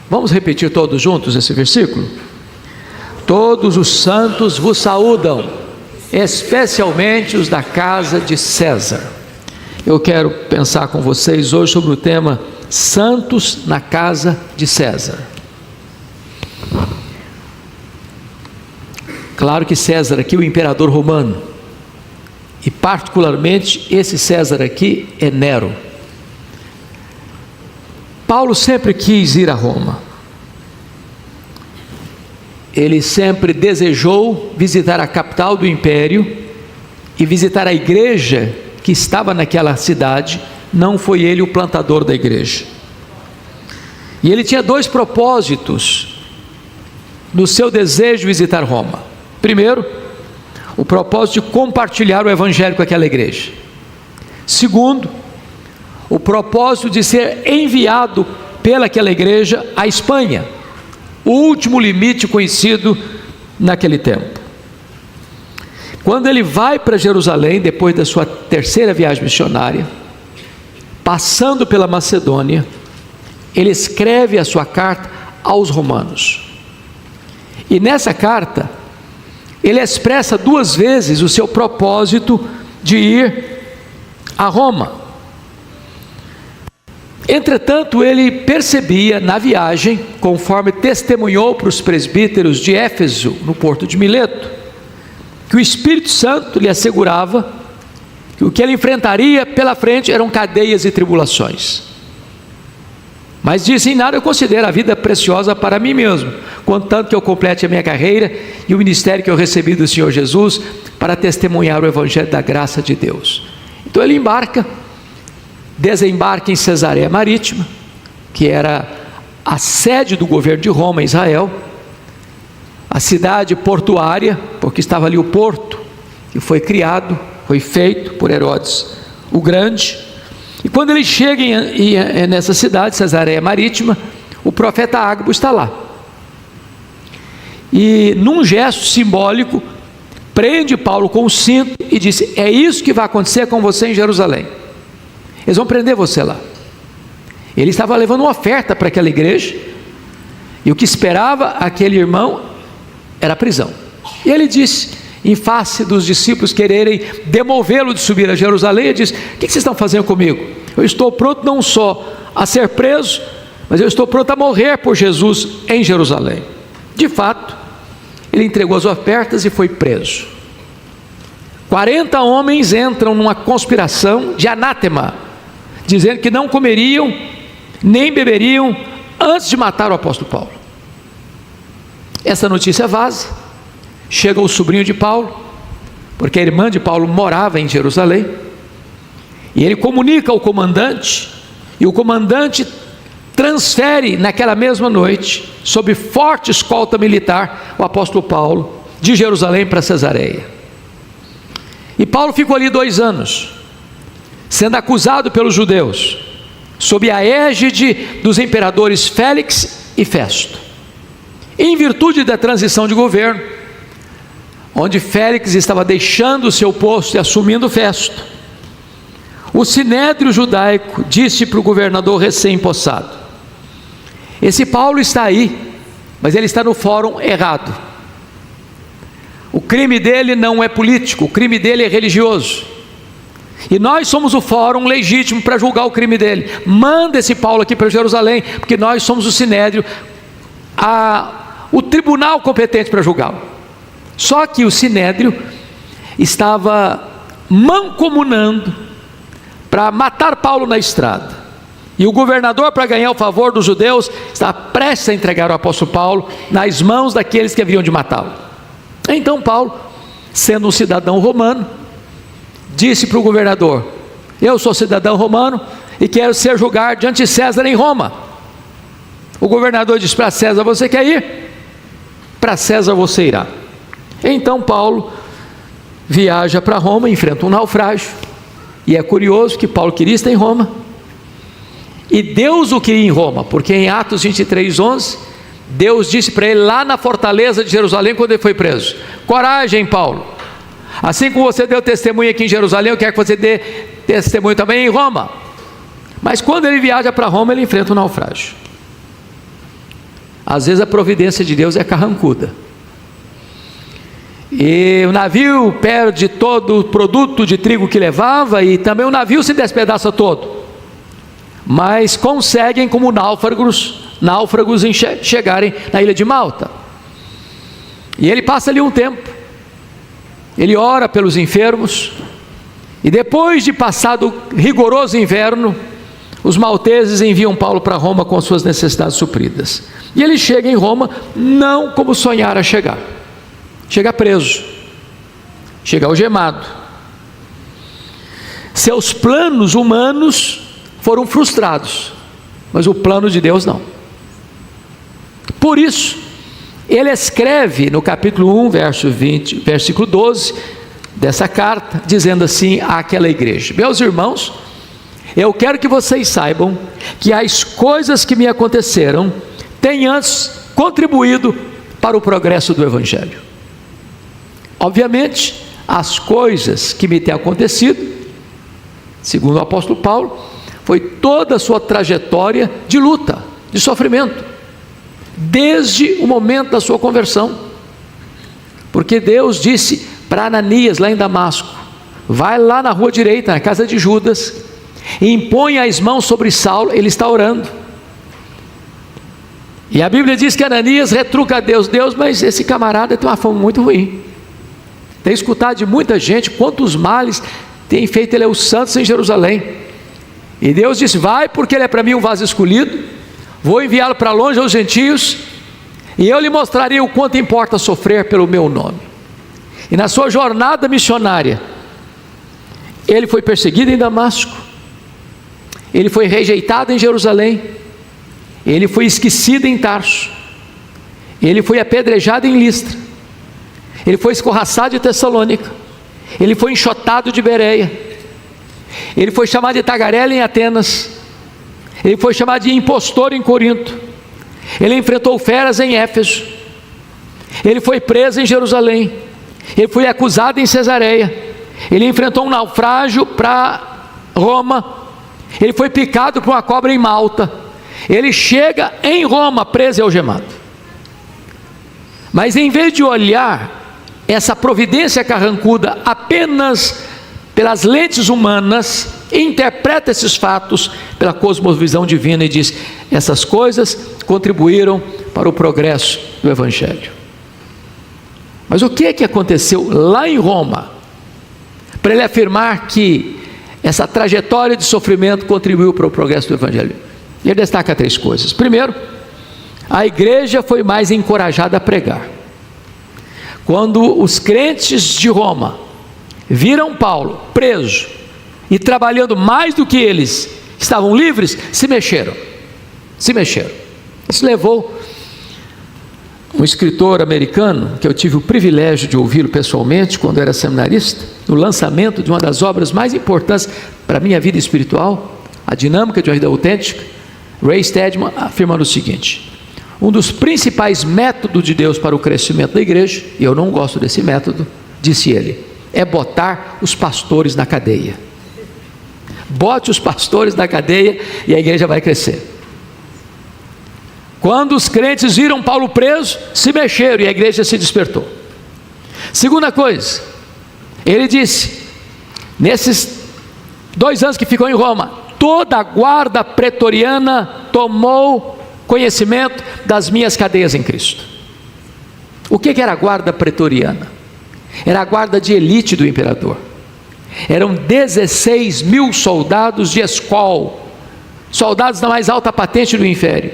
Vamos repetir todos juntos esse versículo? Todos os santos vos saúdam, especialmente os da casa de César. Eu quero pensar com vocês hoje sobre o tema santos na casa de César. Claro que César aqui, o imperador romano, e particularmente esse César aqui é Nero. Paulo sempre quis ir a Roma. Ele sempre desejou visitar a capital do império e visitar a igreja que estava naquela cidade. Não foi ele o plantador da igreja. E ele tinha dois propósitos no seu desejo de visitar Roma. Primeiro, o propósito de compartilhar o evangelho com aquela igreja. Segundo, o propósito de ser enviado pelaquela igreja à Espanha, o último limite conhecido naquele tempo. Quando ele vai para Jerusalém, depois da sua terceira viagem missionária, passando pela Macedônia, ele escreve a sua carta aos romanos. E nessa carta, ele expressa duas vezes o seu propósito de ir a Roma. Entretanto, ele percebia na viagem, conforme testemunhou para os presbíteros de Éfeso, no porto de Mileto, que o Espírito Santo lhe assegurava que o que ele enfrentaria pela frente eram cadeias e tribulações. Mas disse: em nada eu considero a vida preciosa para mim mesmo, contanto que eu complete a minha carreira e o ministério que eu recebi do Senhor Jesus para testemunhar o evangelho da graça de Deus. Então ele desembarca em Cesareia Marítima, que era a sede do governo de Roma em Israel, a cidade portuária, porque estava ali o porto, que foi criado, foi feito por Herodes o Grande. E quando ele chega nessa cidade, Cesareia Marítima, o profeta Ágabo está lá. E num gesto simbólico, prende Paulo com o cinto e disse: é isso que vai acontecer com você em Jerusalém. Eles vão prender você lá. Ele estava levando uma oferta para aquela igreja, e o que esperava aquele irmão era a prisão. E ele disse, em face dos discípulos quererem demovê-lo de subir a Jerusalém, ele disse: o que vocês estão fazendo comigo? Eu estou pronto não só a ser preso, mas eu estou pronto a morrer por Jesus em Jerusalém. De fato, ele entregou as ofertas e foi preso. 40 homens entram numa conspiração de anátema, dizendo que não comeriam nem beberiam antes de matar o apóstolo Paulo. Essa notícia vaza, chega o sobrinho de Paulo, porque a irmã de Paulo morava em Jerusalém, e ele comunica ao comandante, e o comandante transfere naquela mesma noite, sob forte escolta militar, o apóstolo Paulo de Jerusalém para Cesareia. E Paulo ficou ali 2 anos, sendo acusado pelos judeus, sob a égide dos imperadores Félix e Festo. Em virtude da transição de governo, onde Félix estava deixando o seu posto e assumindo Festo, o sinédrio judaico disse para o governador recém-possado: esse Paulo está aí, mas ele está no fórum errado. O crime dele não é político, o crime dele é religioso, e nós somos o fórum legítimo para julgar o crime dele. Manda esse Paulo aqui para Jerusalém, porque nós somos o sinédrio, o tribunal competente para julgá-lo. Só que o sinédrio estava mancomunando para matar Paulo na estrada, e o governador, para ganhar o favor dos judeus, estava prestes a entregar o apóstolo Paulo nas mãos daqueles que haviam de matá-lo. Então Paulo, sendo um cidadão romano, disse para o governador: eu sou cidadão romano e quero ser julgado diante de César em Roma. O governador disse para César: você quer ir? Para César você irá. Então Paulo viaja para Roma, enfrenta um naufrágio, e é curioso que Paulo queria estar em Roma, e Deus o queria em Roma, porque em Atos 23:11, Deus disse para ele lá na fortaleza de Jerusalém, quando ele foi preso: coragem, Paulo, assim como você deu testemunho aqui em Jerusalém, eu quero que você dê testemunho também em Roma. Mas quando ele viaja para Roma, ele enfrenta um naufrágio. Às vezes a providência de Deus é carrancuda. E o navio perde todo o produto de trigo que levava, e também o navio se despedaça todo. Mas conseguem, como náufragos chegarem na ilha de Malta. E ele passa ali um tempo. Ele ora pelos enfermos. E depois de passado rigoroso inverno, os malteses enviam Paulo para Roma com as suas necessidades supridas. E ele chega em Roma não como sonhara chegar. Chega preso, chega algemado. Seus planos humanos foram frustrados, mas o plano de Deus não. Por isso, ele escreve no capítulo 1, versículo 12, dessa carta, dizendo assim àquela igreja: meus irmãos, eu quero que vocês saibam que as coisas que me aconteceram têm antes contribuído para o progresso do Evangelho. Obviamente, as coisas que me têm acontecido, segundo o apóstolo Paulo, foi toda a sua trajetória de luta, de sofrimento, desde o momento da sua conversão. Porque Deus disse para Ananias lá em Damasco: vai lá na rua direita, na casa de Judas, e impõe as mãos sobre Saulo. Ele está orando. E a Bíblia diz que Ananias retruca a Deus: Deus, mas esse camarada tem uma fama muito ruim. Tem escutado de muita gente quantos males tem feito ele aos santos em Jerusalém. E Deus disse: vai, porque ele é para mim um vaso escolhido, vou enviá-lo para longe aos gentios, e eu lhe mostrarei o quanto importa sofrer pelo meu nome. E na sua jornada missionária, ele foi perseguido em Damasco, ele foi rejeitado em Jerusalém, ele foi esquecido em Tarso, ele foi apedrejado em Listra, ele foi escorraçado de Tessalônica, ele foi enxotado de Bereia, ele foi chamado de tagarela em Atenas, ele foi chamado de impostor em Corinto, ele enfrentou feras em Éfeso, ele foi preso em Jerusalém, ele foi acusado em Cesareia, ele enfrentou um naufrágio para Roma, ele foi picado por uma cobra em Malta, ele chega em Roma preso e algemado. Mas em vez de olhar essa providência carrancuda apenas pelas lentes humanas, interpreta esses fatos pela cosmovisão divina e diz: essas coisas contribuíram para o progresso do Evangelho. Mas o que é que aconteceu lá em Roma para ele afirmar que essa trajetória de sofrimento contribuiu para o progresso do Evangelho? Ele destaca 3 coisas. Primeiro, a igreja foi mais encorajada a pregar. Quando os crentes de Roma viram Paulo preso e trabalhando mais do que eles estavam livres, se mexeram. Isso levou um escritor americano, que eu tive o privilégio de ouvi-lo pessoalmente quando era seminarista, no lançamento de uma das obras mais importantes para a minha vida espiritual, A Dinâmica de uma Vida Autêntica. Ray Stedman afirma o seguinte: um dos principais métodos de Deus para o crescimento da igreja, e eu não gosto desse método, disse ele, é botar os pastores na cadeia. Bote os pastores na cadeia e a igreja vai crescer. Quando os crentes viram Paulo preso, se mexeram e a igreja se despertou. Segunda coisa, ele disse: nesses 2 anos que ficou em Roma, toda a guarda pretoriana tomou conhecimento das minhas cadeias em Cristo. O que era a guarda pretoriana? Era a guarda de elite do imperador. Eram 16 mil soldados de escol, soldados da mais alta patente do império.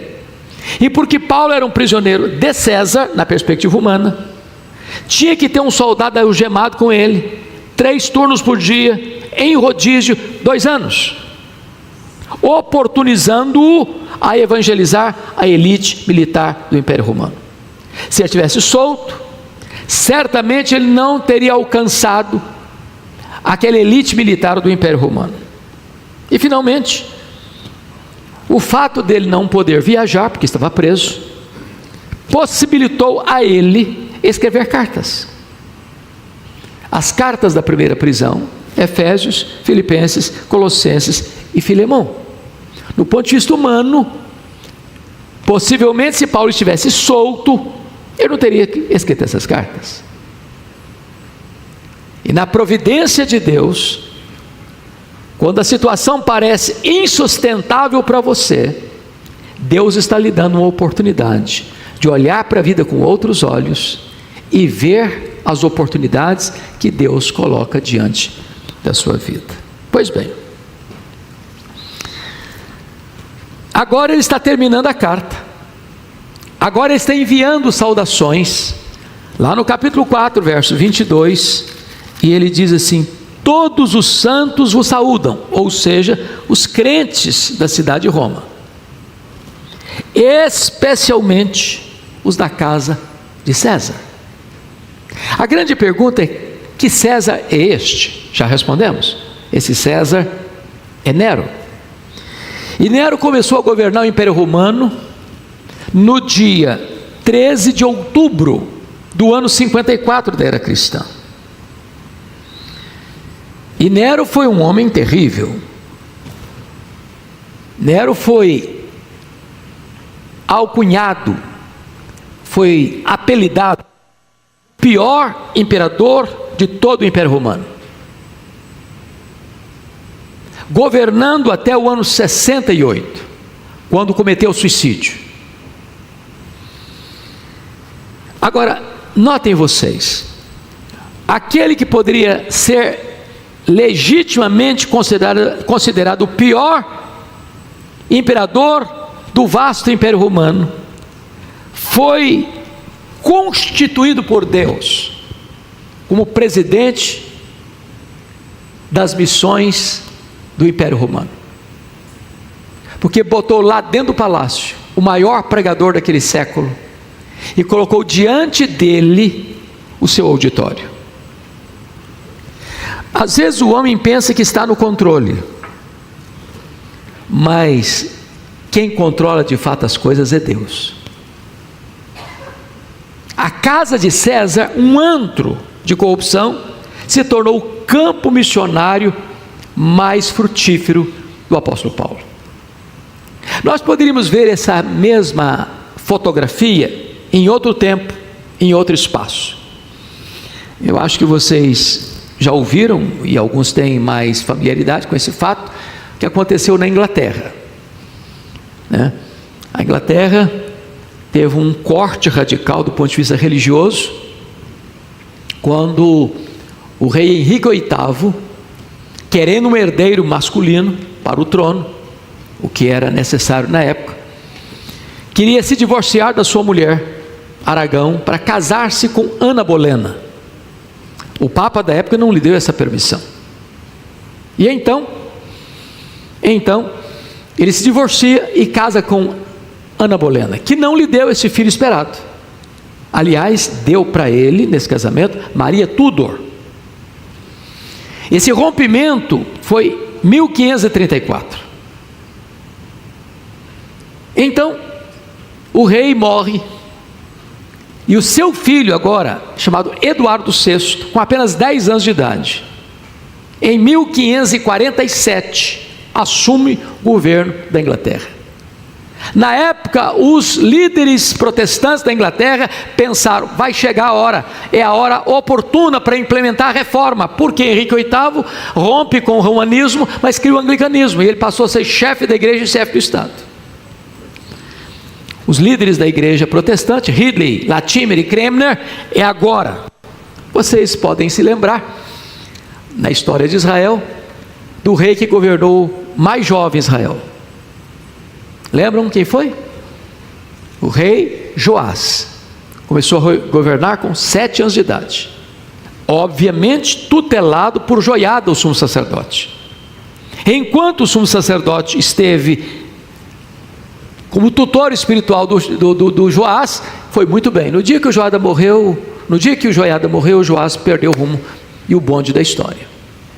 E porque Paulo era um prisioneiro de César, na perspectiva humana, tinha que ter um soldado algemado com ele, 3 turnos por dia, em rodízio, 2 anos, oportunizando-o a evangelizar a elite militar do Império Romano. Se ele tivesse solto, certamente ele não teria alcançado aquela elite militar do Império Romano. E finalmente, o fato dele não poder viajar, porque estava preso, possibilitou a ele escrever cartas. As cartas da primeira prisão: Efésios, Filipenses, Colossenses e Filemão. No ponto de vista humano, Possivelmente, se Paulo estivesse solto, ele não teria escrito essas cartas. E na providência de Deus, quando a situação parece insustentável para você, Deus está lhe dando uma oportunidade de olhar para a vida com outros olhos e ver as oportunidades que Deus coloca diante da sua vida. Pois bem, agora ele está terminando a carta, agora ele está enviando saudações, lá no capítulo 4, verso 22, e ele diz assim: todos os santos vos saúdam, ou seja, os crentes da cidade de Roma, especialmente os da casa de César. A grande pergunta é: que César é este? Já respondemos. Esse César é Nero. E Nero começou a governar o Império Romano no dia 13 de outubro do ano 54 da era cristã. E Nero foi um homem terrível. Nero foi alcunhado, foi apelidado pior imperador de todo o Império Romano, governando até o ano 68, quando cometeu suicídio. Agora, notem vocês, aquele que poderia ser legitimamente considerado o pior imperador do vasto Império Romano, foi constituído por Deus como presidente das missões do Império Romano, porque botou lá dentro do palácio o maior pregador daquele século e colocou diante dele o seu auditório. Às vezes o homem pensa que está no controle, mas quem controla de fato as coisas é Deus. A casa de César, um antro de corrupção, se tornou o campo missionário mais frutífero do apóstolo Paulo. Nós poderíamos ver essa mesma fotografia em outro tempo, em outro espaço. Eu acho que vocês já ouviram, e alguns têm mais familiaridade com esse fato, que aconteceu na Inglaterra, né? A Inglaterra teve um corte radical do ponto de vista religioso, quando o rei Henrique VIII, querendo um herdeiro masculino para o trono, o que era necessário na época, queria se divorciar da sua mulher, Aragão, para casar-se com Ana Bolena. O Papa da época não lhe deu essa permissão. E então ele se divorcia e casa com Ana Bolena, que não lhe deu esse filho esperado. Aliás, deu para ele, nesse casamento, Maria Tudor. Esse rompimento foi 1534. Então, o rei morre, e o seu filho agora, chamado Eduardo VI, com apenas 10 anos de idade, em 1547, assume o governo da Inglaterra. Na época, os líderes protestantes da Inglaterra pensaram: vai chegar a hora, é a hora oportuna para implementar a reforma, porque Henrique VIII rompe com o romanismo, mas cria o anglicanismo, e ele passou a ser chefe da igreja e chefe do Estado. Os líderes da igreja protestante, Ridley, Latimer e Cranmer, é agora. Vocês podem se lembrar, na história de Israel, do rei que governou mais jovem Israel. Lembram quem foi? O rei Joás. Começou a governar com 7 anos de idade, obviamente tutelado por Joiada, o sumo sacerdote. Enquanto o sumo sacerdote esteve como tutor espiritual do Joás, foi muito bem. No dia que o Joiada morreu, Joás perdeu o rumo e o bonde da história.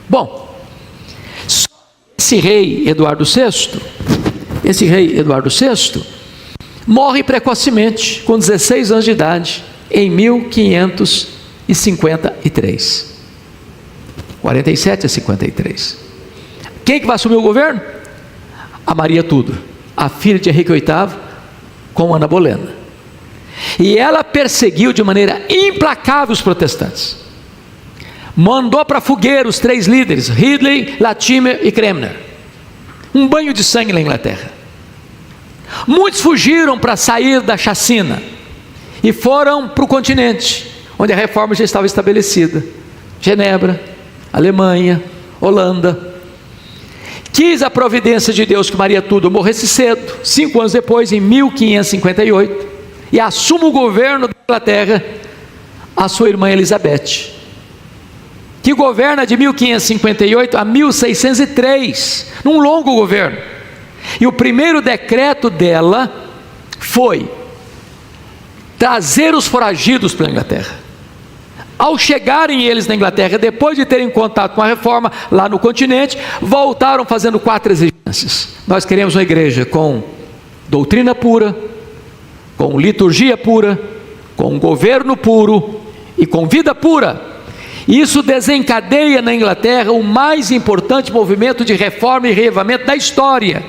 Bom, esse rei Eduardo VI, morre precocemente, com 16 anos de idade, em 1553. 47 a 53. Quem que vai assumir o governo? A Maria Tudor, a filha de Henrique VIII, com Ana Bolena. E ela perseguiu de maneira implacável os protestantes. Mandou para a fogueira os 3 líderes, Ridley, Latimer e Cranmer. Um banho de sangue na Inglaterra. Muitos fugiram para sair da chacina e foram para o continente, onde a reforma já estava estabelecida. Genebra, Alemanha, Holanda. Quis a providência de Deus que Maria Tudor morresse cedo, 5 anos depois, em 1558, e assuma o governo da Inglaterra a sua irmã Elizabeth, que governa de 1558 a 1603, num longo governo. E o primeiro decreto dela foi trazer os foragidos para a Inglaterra. Ao chegarem eles na Inglaterra, depois de terem contato com a reforma lá no continente, voltaram fazendo 4 exigências. Nós queremos uma igreja com doutrina pura, com liturgia pura, com governo puro e com vida pura. Isso desencadeia na Inglaterra o mais importante movimento de reforma e reavivamento da história,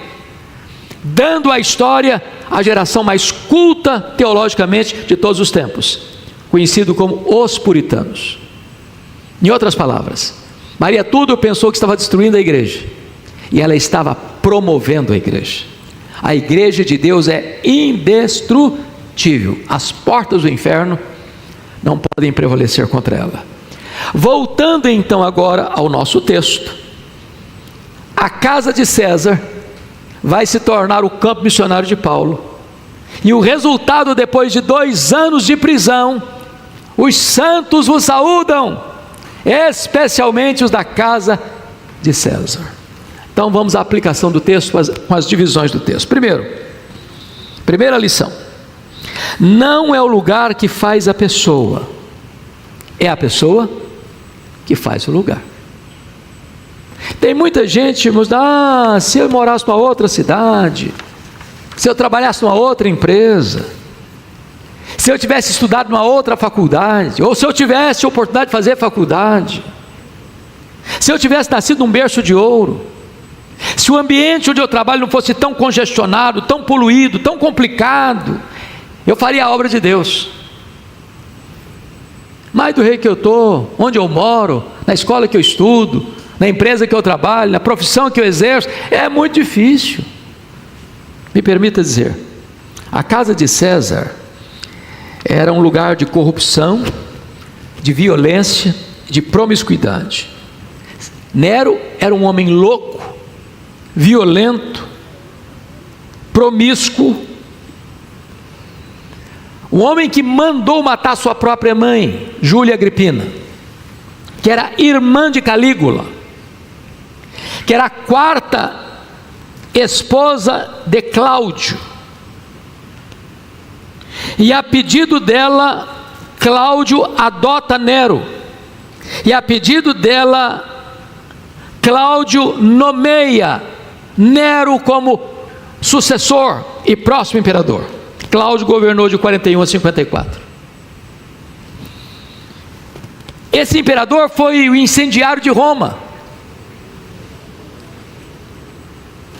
dando à história a geração mais culta teologicamente de todos os tempos, conhecido como os puritanos. Em outras palavras, Maria Tudor pensou que estava destruindo a igreja, e ela estava promovendo a igreja. A igreja de Deus é indestrutível, as portas do inferno não podem prevalecer contra ela. Voltando então agora ao nosso texto, a casa de César vai se tornar o campo missionário de Paulo, e o resultado, depois de 2 anos de prisão: os santos vos saúdam, especialmente os da casa de César. Então vamos à aplicação do texto, com as divisões do texto. Primeira lição: não é o lugar que faz a pessoa, é a pessoa que faz o lugar. Tem muita gente, irmãos, se eu morasse numa outra cidade, se eu trabalhasse numa outra empresa, se eu tivesse estudado numa outra faculdade, ou se eu tivesse a oportunidade de fazer faculdade, se eu tivesse nascido num berço de ouro, se o ambiente onde eu trabalho não fosse tão congestionado, tão poluído, tão complicado, eu faria a obra de Deus. Mas do jeito que eu estou, onde eu moro, na escola que eu estudo, na empresa que eu trabalho, na profissão que eu exerço, é muito difícil. Me permita dizer, a casa de César era um lugar de corrupção, de violência, de promiscuidade. Nero era um homem louco, violento, promíscuo, um homem que mandou matar sua própria mãe, Júlia Agripina, que era irmã de Calígula, que era a 4ª esposa de Cláudio. E a pedido dela, Cláudio adota Nero, e a pedido dela, Cláudio nomeia Nero como sucessor e próximo imperador. Cláudio governou de 41 a 54. Esse imperador foi o incendiário de Roma.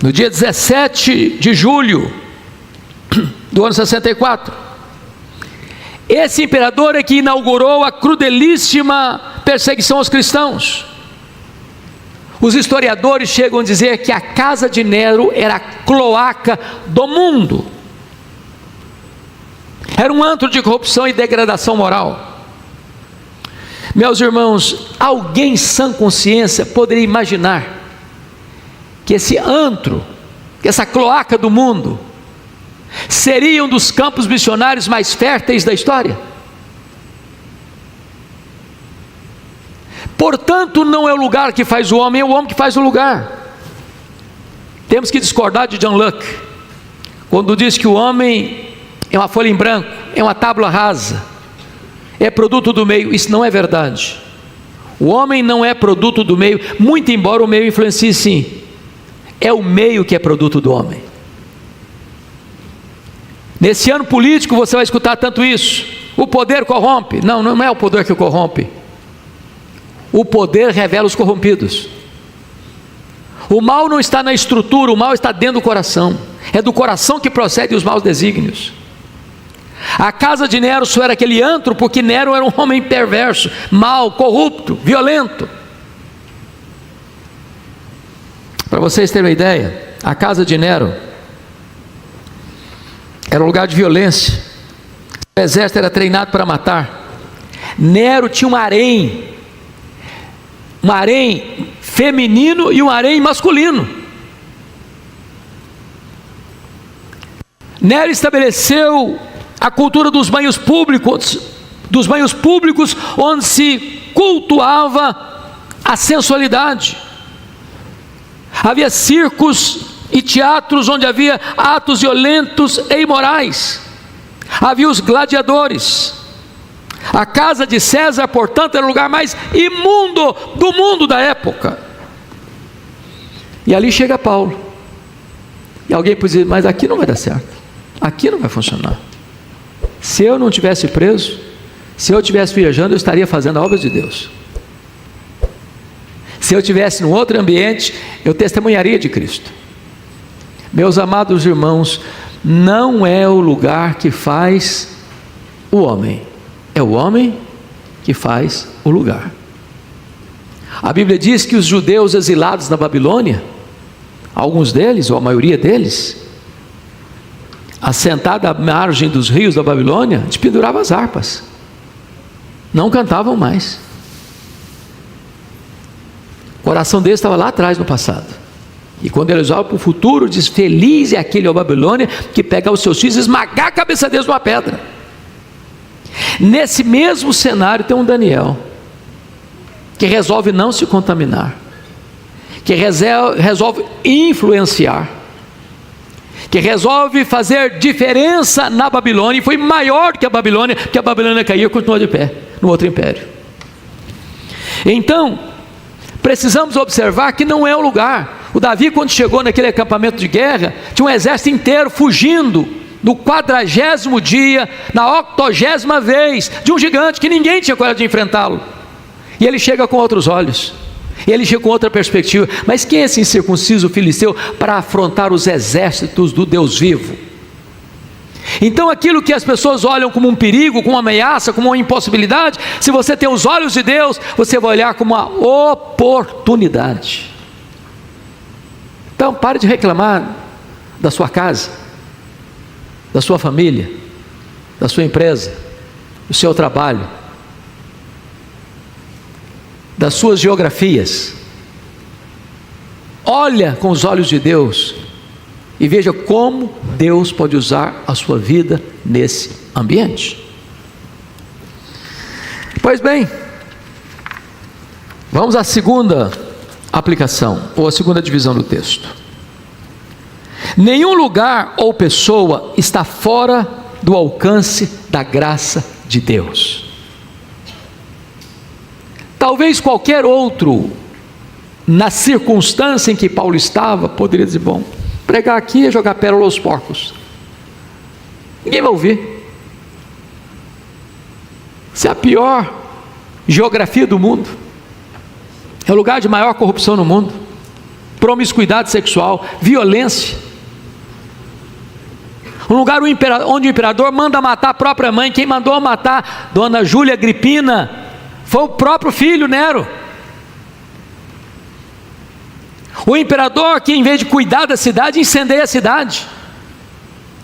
No dia 17 de julho do ano 64, esse imperador é que inaugurou a crudelíssima perseguição aos cristãos. Os historiadores chegam a dizer que a casa de Nero era a cloaca do mundo, era um antro de corrupção e degradação moral. Meus irmãos, alguém em sã consciência poderia imaginar que esse antro, que essa cloaca do mundo, seria um dos campos missionários mais férteis da história? Portanto, não é o lugar que faz o homem, é o homem que faz o lugar. Temos que discordar de John Locke, quando diz que o homem é uma folha em branco, é uma tábua rasa, é produto do meio. Isso não é verdade. O homem não é produto do meio, muito embora o meio influencie sim. É o meio que é produto do homem. Nesse ano político você vai escutar tanto isso: o poder corrompe. Não, não é o poder que corrompe. O poder revela os corrompidos. O mal não está na estrutura, o mal está dentro do coração. É do coração que procedem os maus desígnios. A casa de Nero só era aquele antro porque Nero era um homem perverso, mau, corrupto, violento. Para vocês terem uma ideia, a casa de Nero era um lugar de violência. O exército era treinado para matar. Nero tinha um harém feminino e um harém masculino. Nero estabeleceu a cultura dos banhos públicos, onde se cultuava a sensualidade. Havia circos e teatros onde havia atos violentos e imorais. Havia os gladiadores. A casa de César, portanto, era o lugar mais imundo do mundo da época. E ali chega Paulo. E alguém pode dizer, mas aqui não vai dar certo. Aqui não vai funcionar. Se eu não tivesse preso, se eu estivesse viajando, eu estaria fazendo a obra de Deus. Se eu estivesse num outro ambiente, eu testemunharia de Cristo. Meus amados irmãos, não é o lugar que faz o homem, é o homem que faz o lugar. A Bíblia diz que os judeus exilados na Babilônia, alguns deles, ou a maioria deles, assentados à margem dos rios da Babilônia, despenduravam as harpas, não cantavam mais. O coração deles estava lá atrás no passado. E quando eles olham para o futuro, diz: feliz é aquele, ó Babilônia, que pega os seus filhos e esmagar a cabeça deles numa pedra. Nesse mesmo cenário tem um Daniel, que resolve não se contaminar, que resolve influenciar, que resolve fazer diferença na Babilônia, e foi maior do que a Babilônia, porque a Babilônia caiu e continuou de pé no outro império. Então, precisamos observar que não é o lugar. O Davi, quando chegou naquele acampamento de guerra, tinha um exército inteiro fugindo, no 40º dia, na 80ª vez, de um gigante que ninguém tinha coragem de enfrentá-lo. E ele chega com outros olhos, e ele chega com outra perspectiva. Mas quem é esse incircunciso filisteu para afrontar os exércitos do Deus vivo? Então aquilo que as pessoas olham como um perigo, como uma ameaça, como uma impossibilidade, se você tem os olhos de Deus, você vai olhar como uma oportunidade. Então pare de reclamar da sua casa, da sua família, da sua empresa, do seu trabalho, das suas geografias. Olha com os olhos de Deus e veja como Deus pode usar a sua vida nesse ambiente. Pois bem, vamos à segunda aplicação, ou a segunda divisão do texto. Nenhum lugar ou pessoa está fora do alcance da graça de Deus. Talvez qualquer outro, na circunstância em que Paulo estava, poderia dizer: bom, pregar aqui é jogar pérola aos porcos, ninguém vai ouvir. Isso é a pior geografia do mundo, é o lugar de maior corrupção no mundo, promiscuidade sexual, violência, um lugar onde o imperador manda matar a própria mãe. Quem mandou matar Dona Júlia Agripina foi o próprio filho Nero. O imperador que, em vez de cuidar da cidade, incendeia a cidade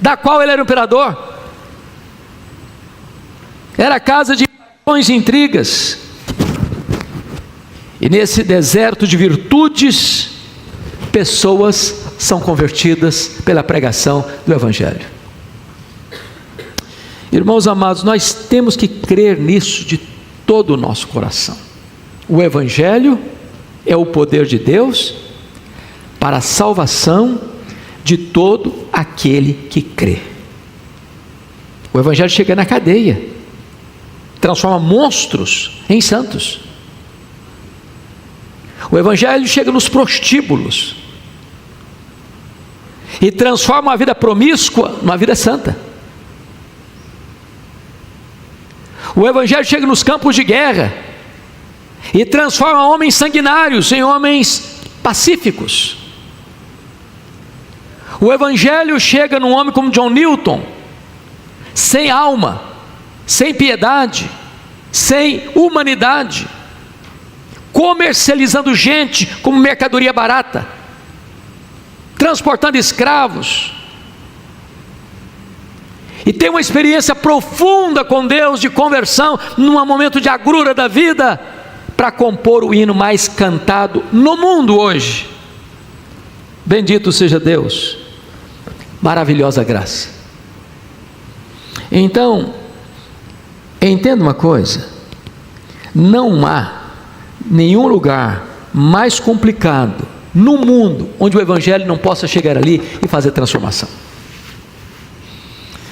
da qual ele era o imperador. Era casa de paixões e intrigas. E nesse deserto de virtudes, pessoas são convertidas pela pregação do Evangelho. Irmãos amados, nós temos que crer nisso de todo o nosso coração. O Evangelho é o poder de Deus para a salvação de todo aquele que crê. O Evangelho chega na cadeia, transforma monstros em santos. O Evangelho chega nos prostíbulos e transforma uma vida promíscua numa vida santa. O Evangelho chega nos campos de guerra e transforma homens sanguinários em homens pacíficos. O Evangelho chega num homem como John Newton, sem alma, sem piedade, sem humanidade, comercializando gente como mercadoria barata, transportando escravos, e tem uma experiência profunda com Deus de conversão, num momento de agrura da vida, para compor o hino mais cantado no mundo hoje. Bendito seja Deus, maravilhosa graça. Então, entenda uma coisa: não há nenhum lugar mais complicado no mundo onde o Evangelho não possa chegar ali e fazer transformação.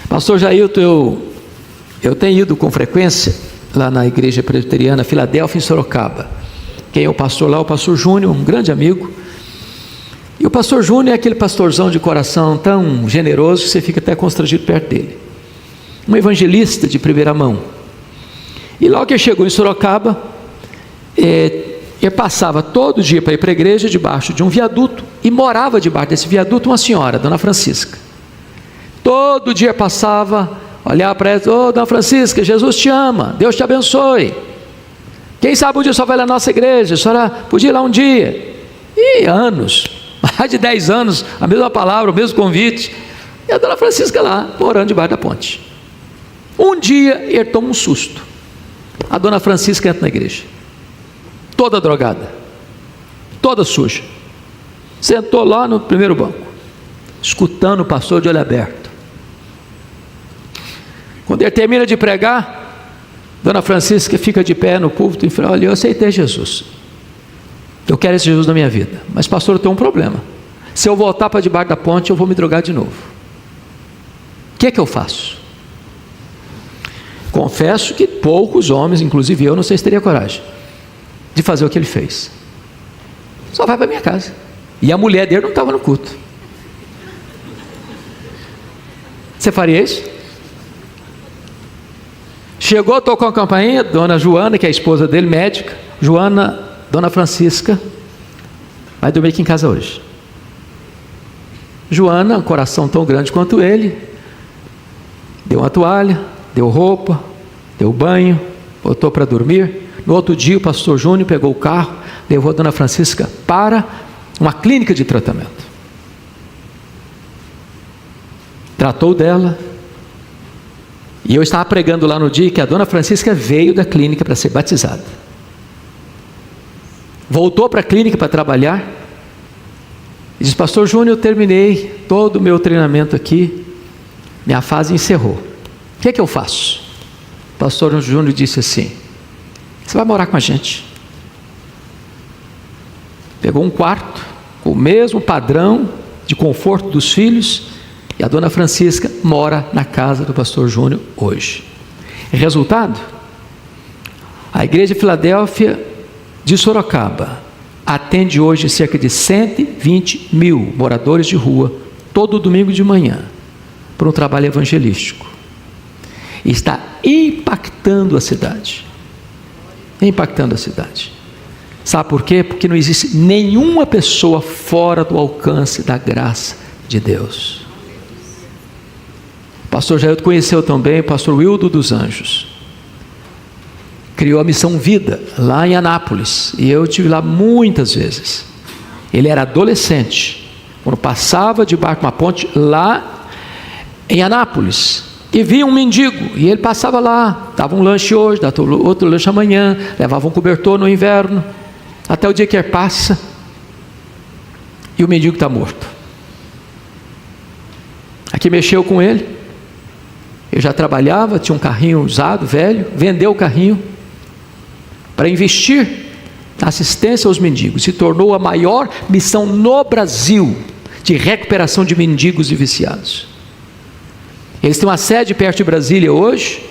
Pastor Jailton, eu tenho ido com frequência lá na igreja presbiteriana Filadélfia, em Sorocaba. Quem é o pastor lá? O pastor Júnior, um grande amigo. E o pastor Júnior é aquele pastorzão de coração tão generoso que você fica até constrangido perto dele. Um evangelista de primeira mão. E logo que ele chegou em Sorocaba, ele passava todo dia para ir para a igreja debaixo de um viaduto, e morava debaixo desse viaduto uma senhora, Dona Francisca. Todo dia passava, olhava para ela: ô Dona Francisca, Jesus te ama, Deus te abençoe. Quem sabe um dia só vai lá na nossa igreja, a senhora podia ir lá um dia. E anos, mais de 10 anos, a mesma palavra, o mesmo convite. E a Dona Francisca lá, morando debaixo da ponte. Um dia ele toma um susto. A Dona Francisca entra na igreja, toda drogada, toda suja, sentou lá no primeiro banco, escutando o pastor de olho aberto. Quando ele termina de pregar, Dona Francisca fica de pé no púlpito e fala: olha, eu aceitei Jesus, eu quero esse Jesus na minha vida, mas pastor, eu tenho um problema. Se eu voltar para debaixo da ponte, eu vou me drogar de novo. O que é que eu faço? Confesso que poucos homens, inclusive eu, não sei se teria coragem de fazer o que ele fez. Só vai para minha casa. E a mulher dele não estava no culto. Você faria isso? Chegou, tocou a campainha, Dona Joana, que é a esposa dele, médica. Joana, Dona Francisca vai dormir aqui em casa hoje. Joana, um coração tão grande quanto ele, deu uma toalha, deu roupa, deu banho, botou para dormir. No outro dia o pastor Júnior pegou o carro, levou a Dona Francisca para uma clínica de tratamento. Tratou dela. E eu estava pregando lá no dia que a Dona Francisca veio da clínica para ser batizada. Voltou para a clínica para trabalhar. E disse: pastor Júnior, eu terminei todo o meu treinamento aqui, minha fase encerrou. O que é que eu faço? O pastor Júnior disse assim: você vai morar com a gente. Pegou um quarto, com o mesmo padrão de conforto dos filhos, e a Dona Francisca mora na casa do pastor Júnior hoje. Resultado? A igreja de Filadélfia de Sorocaba atende hoje cerca de 120 mil moradores de rua, todo domingo de manhã, por um trabalho evangelístico. E está impactando a cidade. Impactando a cidade. Sabe por quê? Porque não existe nenhuma pessoa fora do alcance da graça de Deus. O pastor Jailton conheceu também o pastor Wildo dos Anjos. Criou a Missão Vida, lá em Anápolis. E eu estive lá muitas vezes. Ele era adolescente, quando passava debaixo de uma ponte lá em Anápolis, e via um mendigo, e ele passava lá, dava um lanche hoje, dava outro lanche amanhã, levava um cobertor no inverno, até o dia que ele passa, e o mendigo está morto. Aqui mexeu com ele. Eu já trabalhava, tinha um carrinho usado, velho, vendeu o carrinho para investir na assistência aos mendigos. Se tornou a maior missão no Brasil de recuperação de mendigos e viciados. Eles têm uma sede perto de Brasília hoje,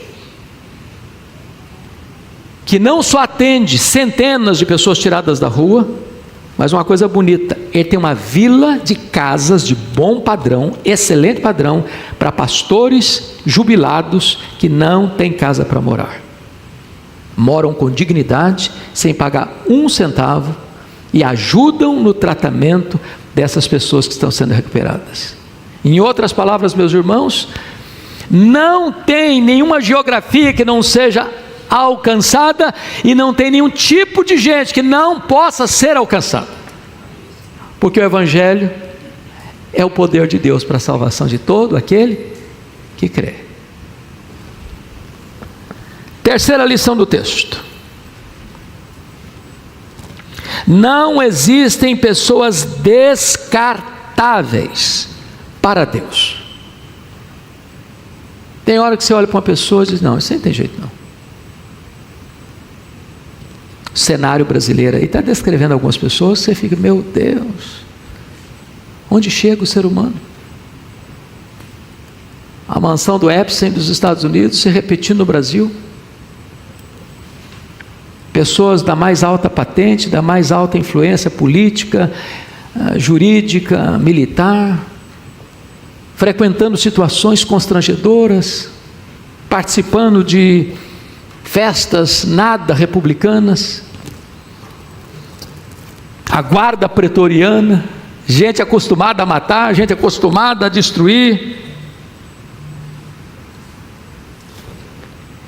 que não só atende centenas de pessoas tiradas da rua, mas uma coisa bonita, ele tem uma vila de casas de bom padrão, excelente padrão, para pastores jubilados que não têm casa para morar. Moram com dignidade, sem pagar um centavo, e ajudam no tratamento dessas pessoas que estão sendo recuperadas. Em outras palavras, meus irmãos, Não tem nenhuma geografia que não seja alcançada, e não tem nenhum tipo de gente que não possa ser alcançada, porque o Evangelho é o poder de Deus para a salvação de todo aquele que crê. Terceira lição do texto: não existem pessoas descartáveis para Deus. Tem hora que você olha para uma pessoa e diz: não, isso aí não tem jeito não. O cenário brasileiro aí está descrevendo algumas pessoas, você fica: meu Deus, onde chega o ser humano? A mansão do Epstein dos Estados Unidos se repetindo no Brasil. Pessoas da mais alta patente, da mais alta influência política, jurídica, militar, frequentando situações constrangedoras, participando de festas nada republicanas, a guarda pretoriana, gente acostumada a matar, gente acostumada a destruir.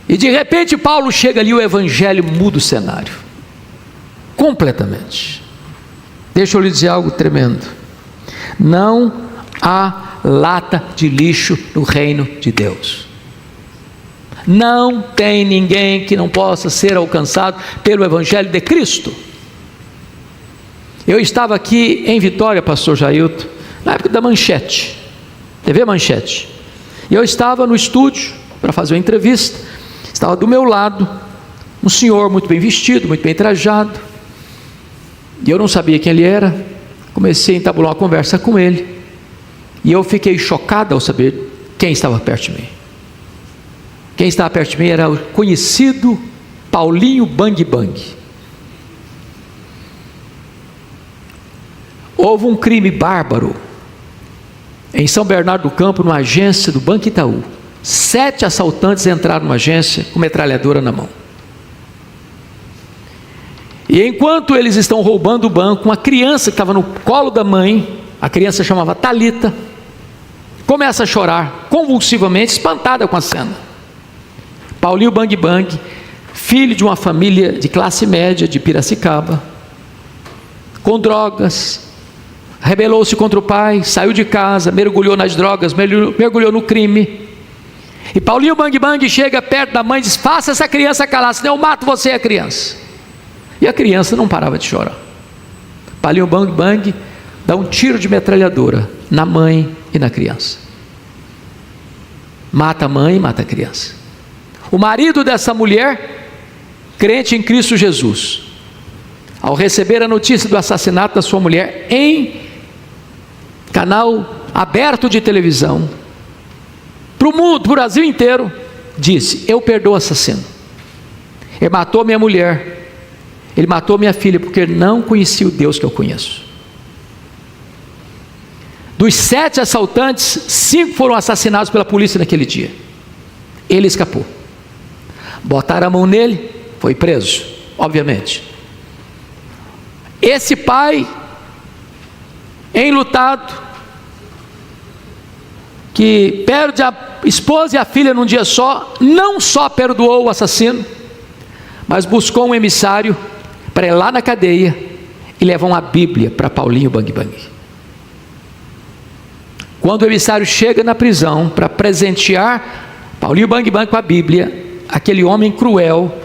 E de repente Paulo chega ali, o Evangelho muda o cenário completamente. Deixa eu lhe dizer algo tremendo: não há lata de lixo no reino de Deus. Não tem ninguém que não possa ser alcançado pelo Evangelho de Cristo. Eu estava aqui em Vitória, pastor Jailton, na época da Manchete, TV Manchete, e eu estava no estúdio para fazer uma entrevista. Estava do meu lado um senhor muito bem vestido, muito bem trajado, e eu não sabia quem ele era. Comecei a entabular uma conversa com ele, e eu fiquei chocado ao saber quem estava perto de mim. Quem estava perto de mim era o conhecido Paulinho Bang Bang. Houve um crime bárbaro em São Bernardo do Campo, numa agência do Banco Itaú. 7 assaltantes entraram numa agência com metralhadora na mão. E enquanto eles estão roubando o banco, uma criança que estava no colo da mãe, a criança chamava Talita, começa a chorar convulsivamente, espantada com a cena. Paulinho Bang Bang, filho de uma família de classe média de Piracicaba, com drogas, rebelou-se contra o pai, saiu de casa, mergulhou nas drogas, mergulhou no crime. E Paulinho Bang Bang chega perto da mãe e diz: faça essa criança calar, senão eu mato você e a criança. E a criança não parava de chorar. Paulinho Bang Bang dá um tiro de metralhadora na mãe e na criança. Mata a mãe e mata a criança. O marido dessa mulher, crente em Cristo Jesus, ao receber a notícia do assassinato da sua mulher em canal aberto de televisão, para o mundo, para o Brasil inteiro, disse: eu perdoo o assassino. Ele matou minha mulher, ele matou minha filha, porque ele não conhecia o Deus que eu conheço. Dos 7 assaltantes, 5 foram assassinados pela polícia naquele dia. Ele escapou. Botaram a mão nele, foi preso, obviamente. Esse pai, enlutado, que perde a esposa e a filha num dia só, não só perdoou o assassino, mas buscou um emissário para ir lá na cadeia e levar uma Bíblia para Paulinho Bang Bang. Quando o emissário chega na prisão para presentear Paulinho Bang Bang com a Bíblia, aquele homem cruel,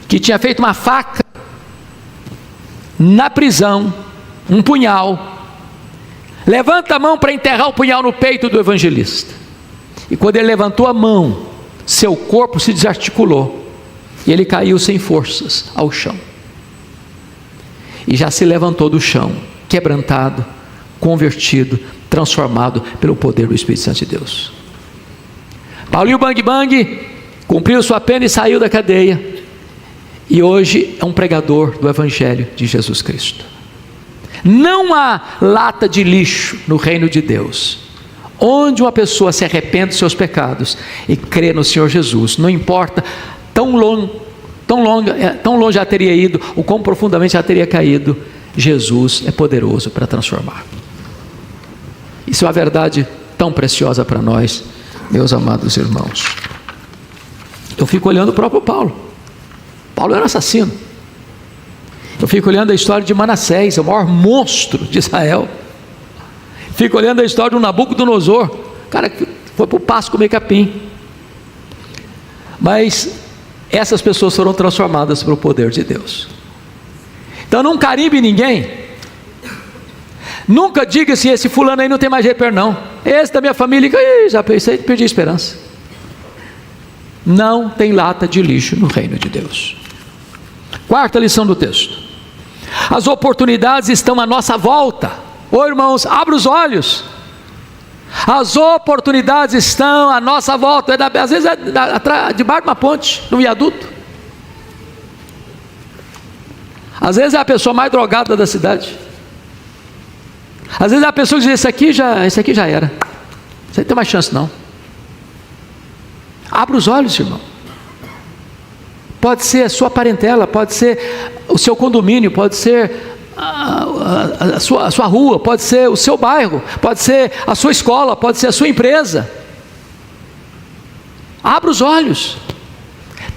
que tinha feito uma faca na prisão, um punhal, levanta a mão para enterrar o punhal no peito do evangelista. E quando ele levantou a mão, seu corpo se desarticulou e ele caiu sem forças ao chão. E já se levantou do chão, quebrantado, convertido, transformado pelo poder do Espírito Santo de Deus. Paulinho Bang Bang cumpriu sua pena e saiu da cadeia, e hoje é um pregador do Evangelho de Jesus Cristo. Não há lata de lixo no reino de Deus, onde uma pessoa se arrepende dos seus pecados e crê no Senhor Jesus. Não importa tão longe já teria ido, ou quão profundamente já teria caído, Jesus é poderoso para transformar. Isso é uma verdade tão preciosa para nós, Meus amados irmãos, eu fico olhando o próprio Paulo. Paulo era assassino. Eu fico olhando a história de Manassés, o maior monstro de Israel. Fico olhando a história do Nabucodonosor, cara que foi para o pasto comer capim. Mas essas pessoas foram transformadas pelo poder de Deus. Então não carimbe ninguém. Nunca diga assim, esse fulano aí não tem mais jeito para não. Esse da minha família, já pensei, perdi a esperança. Não tem lata de lixo no reino de Deus. Quarta lição do texto. As oportunidades estão à nossa volta. Ô irmãos, abra os olhos. As oportunidades estão à nossa volta. Às vezes é debaixo de uma ponte, no viaduto. Às vezes é a pessoa mais drogada da cidade. Às vezes é a pessoa que diz, esse aqui já era. Isso aí não tem mais chance não. Abra os olhos, irmão. Pode ser a sua parentela, pode ser o seu condomínio, pode ser a sua rua, pode ser o seu bairro, pode ser a sua escola, pode ser a sua empresa. Abra os olhos.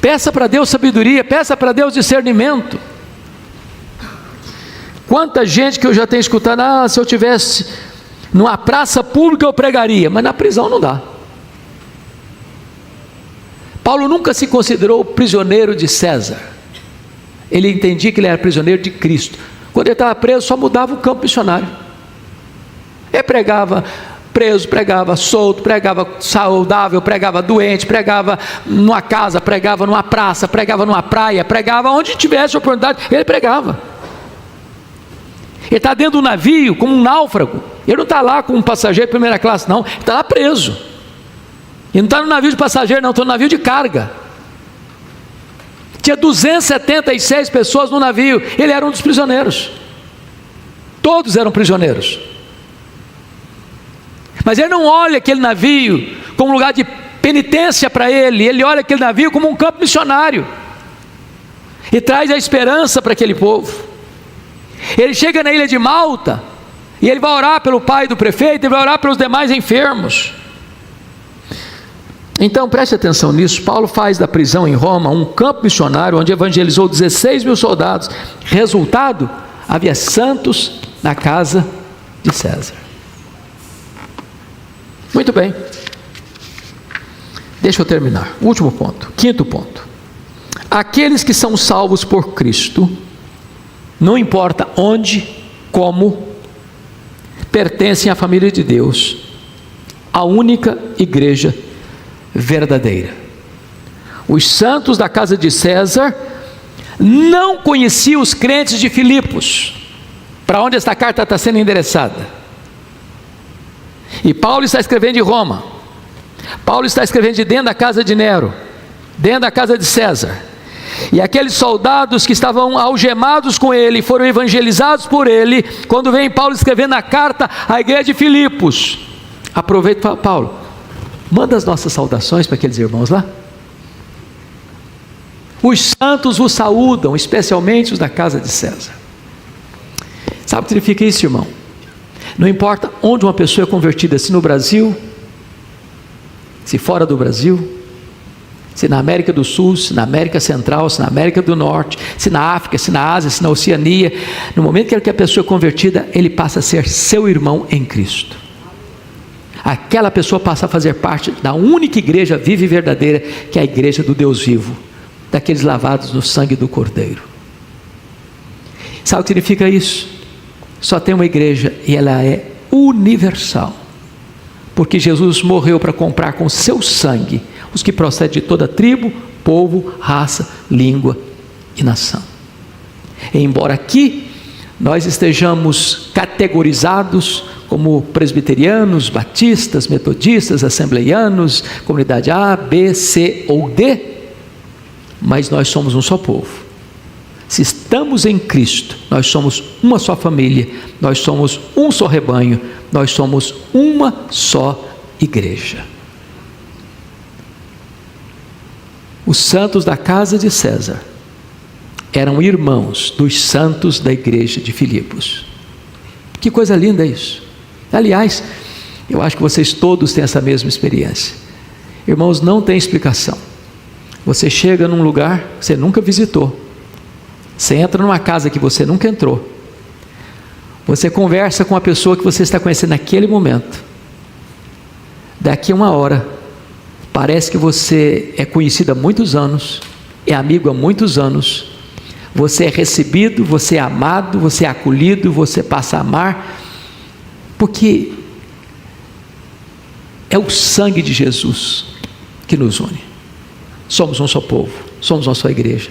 Peça para Deus sabedoria, peça para Deus discernimento. Quanta gente que eu já tenho escutado, se eu tivesse numa praça pública eu pregaria, mas na prisão não dá. Paulo nunca se considerou prisioneiro de César. Ele entendia que ele era prisioneiro de Cristo. Quando ele estava preso, só mudava o campo missionário. Ele pregava preso, pregava solto, pregava saudável, pregava doente, pregava numa casa, pregava numa praça, pregava numa praia, pregava onde tivesse oportunidade, ele pregava. Ele está dentro do navio como um náufrago. Ele não está lá com um passageiro de primeira classe não, ele está lá preso. E não está no navio de passageiro não, estou no navio de carga. Tinha 276 pessoas no navio, ele era um dos prisioneiros. Todos eram prisioneiros. Mas ele não olha aquele navio como um lugar de penitência para ele, ele olha aquele navio como um campo missionário. E traz a esperança para aquele povo. Ele chega na ilha de Malta, e ele vai orar pelo pai do prefeito, ele vai orar pelos demais enfermos. Então preste atenção nisso. Paulo faz da prisão em Roma um campo missionário, onde evangelizou 16 mil soldados. Resultado, havia santos na casa de César. Muito bem, deixa eu terminar, último ponto, quinto ponto. Aqueles que são salvos por Cristo, não importa onde, como, pertencem à família de Deus, a única igreja verdadeira. Os santos da casa de César não conheciam os crentes de Filipos, para onde esta carta está sendo endereçada. E Paulo está escrevendo de Roma, Paulo está escrevendo de dentro da casa de Nero, dentro da casa de César. E aqueles soldados que estavam algemados com ele, foram evangelizados por ele. Quando vem Paulo escrevendo a carta à igreja de Filipos, aproveita e fala, Paulo, manda as nossas saudações para aqueles irmãos lá. Os santos vos saúdam, especialmente os da casa de César. Sabe o que significa isso, irmão? Não importa onde uma pessoa é convertida, se no Brasil, se fora do Brasil, se na América do Sul, se na América Central, se na América do Norte, se na África, se na Ásia, se na Oceania, no momento que a pessoa é convertida, ele passa a ser seu irmão em Cristo. Aquela pessoa passa a fazer parte da única igreja viva e verdadeira, que é a igreja do Deus vivo, daqueles lavados no sangue do Cordeiro. Sabe o que significa isso? Só tem uma igreja e ela é universal, porque Jesus morreu para comprar com seu sangue os que procedem de toda tribo, povo, raça, língua e nação. E embora aqui nós estejamos categorizados como presbiterianos, batistas, metodistas, assembleianos, comunidade A, B, C ou D, mas nós somos um só povo. Se estamos em Cristo, nós somos uma só família, nós somos um só rebanho, nós somos uma só igreja. Os santos da casa de César eram irmãos dos santos da igreja de Filipos. Que coisa linda isso! Aliás, eu acho que vocês todos têm essa mesma experiência. Irmãos, não tem explicação. Você chega num lugar que você nunca visitou, você entra numa casa que você nunca entrou, você conversa com a pessoa que você está conhecendo naquele momento. Daqui a uma hora, parece que você é conhecido há muitos anos, é amigo há muitos anos, você é recebido, você é amado, você é acolhido, você passa a amar, porque é o sangue de Jesus que nos une. Somos um só povo, somos uma só igreja,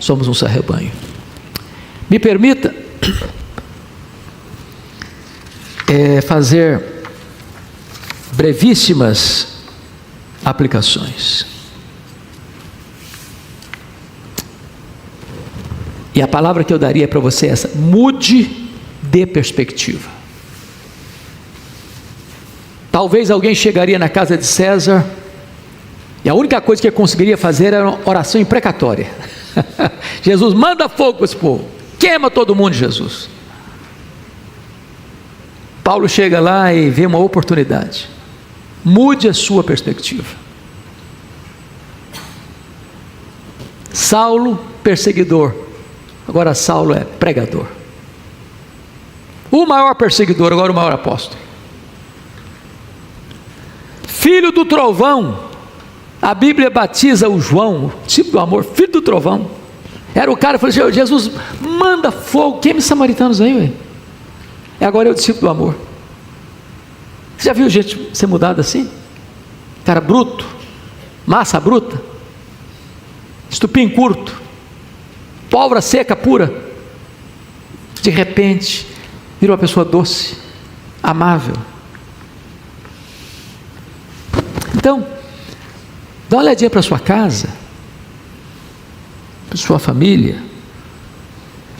somos um só rebanho. Me permita fazer brevíssimas aplicações. E a palavra que eu daria para você é essa: mude de perspectiva. Talvez alguém chegaria na casa de César e a única coisa que ele conseguiria fazer era uma oração imprecatória. Jesus, manda fogo para esse povo, queima todo mundo, Jesus. Paulo chega lá e vê uma oportunidade. Mude a sua perspectiva. Saulo, perseguidor, agora Saulo é pregador. O maior perseguidor, agora o maior apóstolo. Filho do trovão, a Bíblia batiza o João, discípulo do amor, filho do trovão. Era o cara que falou: Jesus, manda fogo, queime os samaritanos aí, ué. E agora é o discípulo do amor. Você já viu gente ser mudada assim? Cara bruto, massa bruta, estupim curto, pólvora seca pura, de repente vira uma pessoa doce, amável. Então, dá uma olhadinha para sua casa, para sua família,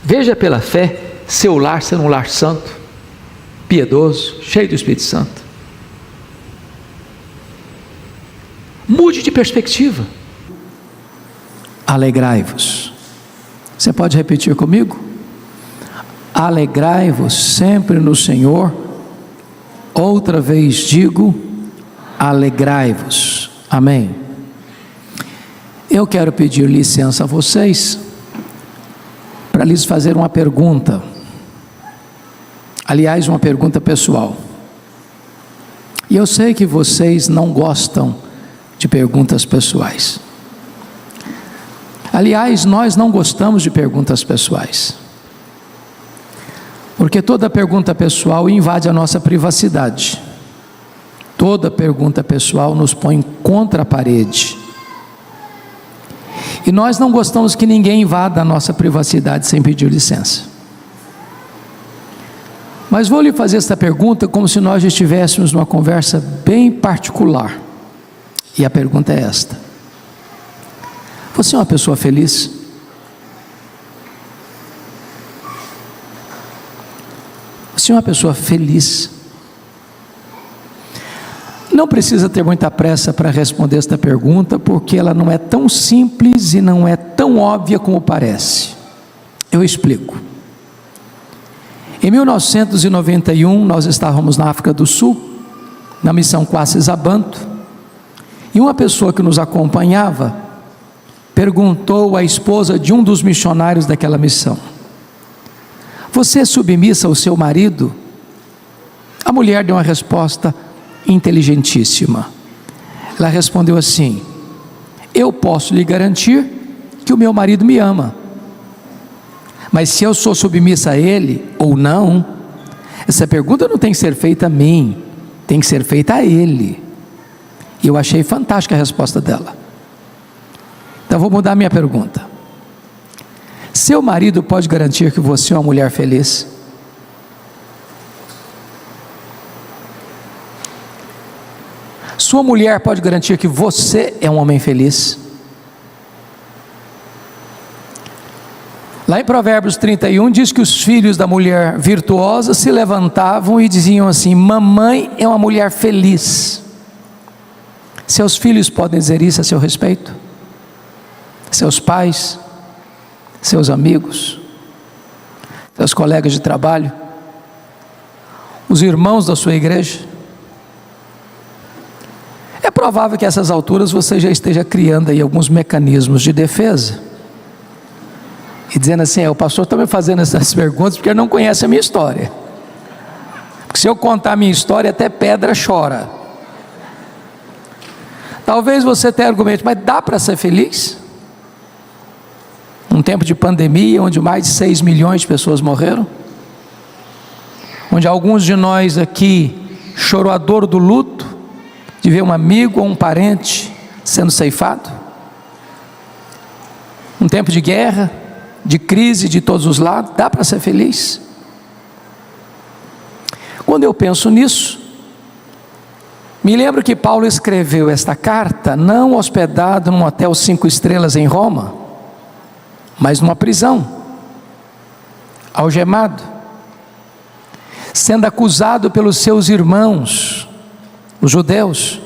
veja pela fé seu lar ser um lar santo, piedoso, cheio do Espírito Santo. Mude de perspectiva. Alegrai-vos. Você pode repetir comigo? Alegrai-vos sempre no Senhor. Outra vez digo, alegrai-vos. Amém. Eu quero pedir licença a vocês para lhes fazer uma pergunta. Aliás, uma pergunta pessoal. E eu sei que vocês não gostam de perguntas pessoais. Aliás, nós não gostamos de perguntas pessoais, porque toda pergunta pessoal invade a nossa privacidade. Toda pergunta pessoal nos põe contra a parede. E nós não gostamos que ninguém invada a nossa privacidade sem pedir licença. Mas vou lhe fazer esta pergunta como se nós estivéssemos numa conversa bem particular. E a pergunta é esta: você é uma pessoa feliz? Você é uma pessoa feliz? Não precisa ter muita pressa para responder esta pergunta, porque ela não é tão simples e não é tão óbvia como parece. Eu explico. Em 1991, nós estávamos na África do Sul, na missão Kwasi-Zabanto, e uma pessoa que nos acompanhava perguntou à esposa de um dos missionários daquela missão: você é submissa ao seu marido? A mulher deu uma resposta inteligentíssima. Ela respondeu assim: eu posso lhe garantir que o meu marido me ama, mas se eu sou submissa a ele ou não, essa pergunta não tem que ser feita a mim, tem que ser feita a ele. E eu achei fantástica a resposta dela. Então vou mudar a minha pergunta. Seu marido pode garantir que você é uma mulher feliz? Sua mulher pode garantir que você é um homem feliz? Lá em Provérbios 31 diz que os filhos da mulher virtuosa se levantavam e diziam assim: mamãe é uma mulher feliz. Seus filhos podem dizer isso a seu respeito? Seus pais, seus amigos, seus colegas de trabalho, os irmãos da sua igreja? É provável que a essas alturas você já esteja criando aí alguns mecanismos de defesa, e dizendo assim: o pastor está me fazendo essas perguntas porque ele não conhece a minha história, porque se eu contar a minha história até pedra chora. Talvez você tenha argumento, mas dá para ser feliz? Um tempo de pandemia, onde mais de 6 milhões de pessoas morreram, onde alguns de nós aqui chorou a dor do luto, de ver um amigo ou um parente sendo ceifado, um tempo de guerra, de crise de todos os lados, dá para ser feliz? Quando eu penso nisso, me lembro que Paulo escreveu esta carta não hospedado num hotel 5 estrelas em Roma, mas numa prisão, algemado, sendo acusado pelos seus irmãos, os judeus.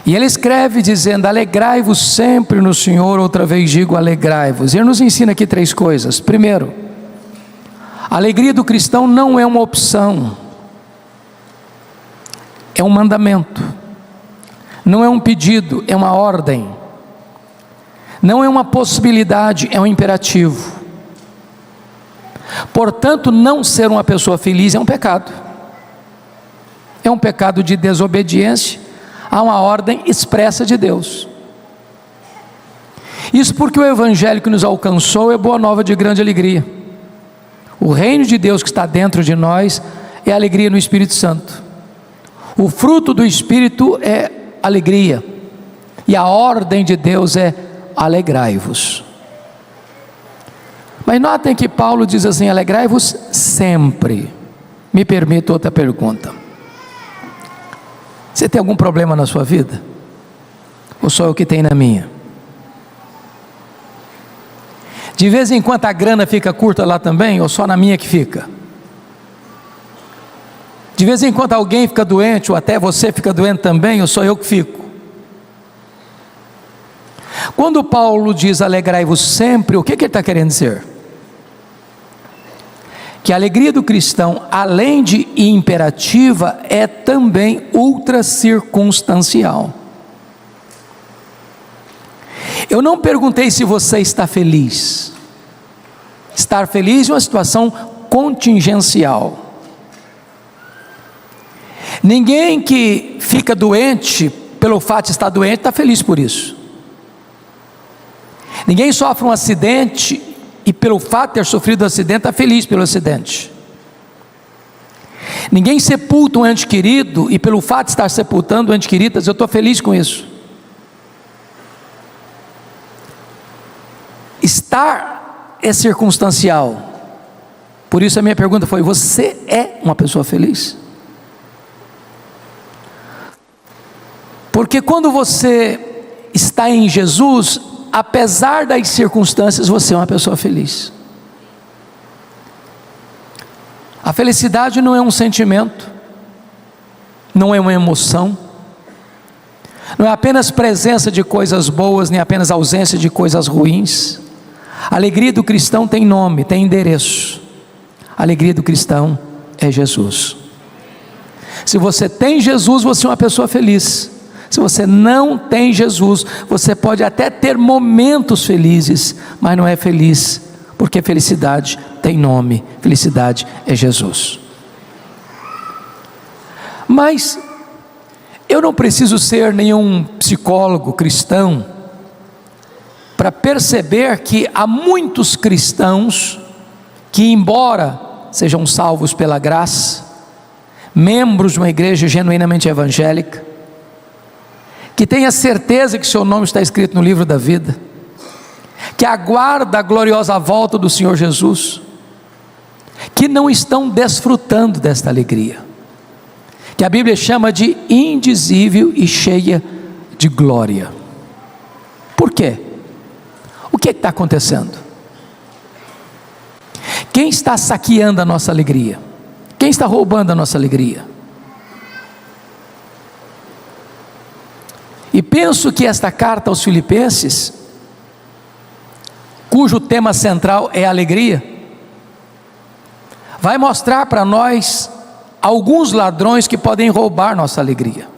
E ele escreve dizendo: alegrai-vos sempre no Senhor, outra vez digo alegrai-vos. Ele nos ensina aqui 3 coisas. Primeiro, a alegria do cristão não é uma opção, é um mandamento, não é um pedido, é uma ordem, não é uma possibilidade, é um imperativo. Portanto, não ser uma pessoa feliz é um pecado, é um pecado de desobediência a uma ordem expressa de Deus. Isso porque o evangelho que nos alcançou é boa nova de grande alegria. O reino de Deus que está dentro de nós é alegria no Espírito Santo. O fruto do Espírito é alegria, e a ordem de Deus é alegrai-vos. Mas notem que Paulo diz assim: alegrai-vos sempre. Me permito outra pergunta: você tem algum problema na sua vida? Ou só eu que tenho na minha? De vez em quando a grana fica curta lá também, ou só na minha que fica? De vez em quando alguém fica doente, ou até você fica doente também, ou só eu que fico? Quando Paulo diz alegrai-vos sempre, o que ele está querendo dizer? Que a alegria do cristão, além de imperativa, é também ultra circunstancial. Eu não perguntei se você está feliz. Estar feliz é uma situação contingencial. Ninguém que fica doente pelo fato de estar doente está feliz por isso. Ninguém sofre um acidente e pelo fato de ter sofrido um acidente está feliz pelo acidente. Ninguém sepulta um ente querido e pelo fato de estar sepultando um ente querido diz: eu estou feliz com isso. Estar é circunstancial. Por isso a minha pergunta foi: você é uma pessoa feliz? Porque quando você está em Jesus, apesar das circunstâncias, você é uma pessoa feliz. A felicidade não é um sentimento, não é uma emoção, não é apenas presença de coisas boas, nem apenas ausência de coisas ruins. A alegria do cristão tem nome, tem endereço. A alegria do cristão é Jesus. Se você tem Jesus, você é uma pessoa feliz. Se você não tem Jesus, você pode até ter momentos felizes, mas não é feliz, porque felicidade tem nome, felicidade é Jesus. Mas eu não preciso ser nenhum psicólogo cristão para perceber que há muitos cristãos que, embora sejam salvos pela graça, membros de uma igreja genuinamente evangélica, que tenha certeza que seu nome está escrito no livro da vida, que aguarda a gloriosa volta do Senhor Jesus, que não estão desfrutando desta alegria, que a Bíblia chama de indizível e cheia de glória. Por quê? O que está acontecendo? Quem está saqueando a nossa alegria? Quem está roubando a nossa alegria? E penso que esta carta aos Filipenses, cujo tema central é a alegria, vai mostrar para nós alguns ladrões que podem roubar nossa alegria.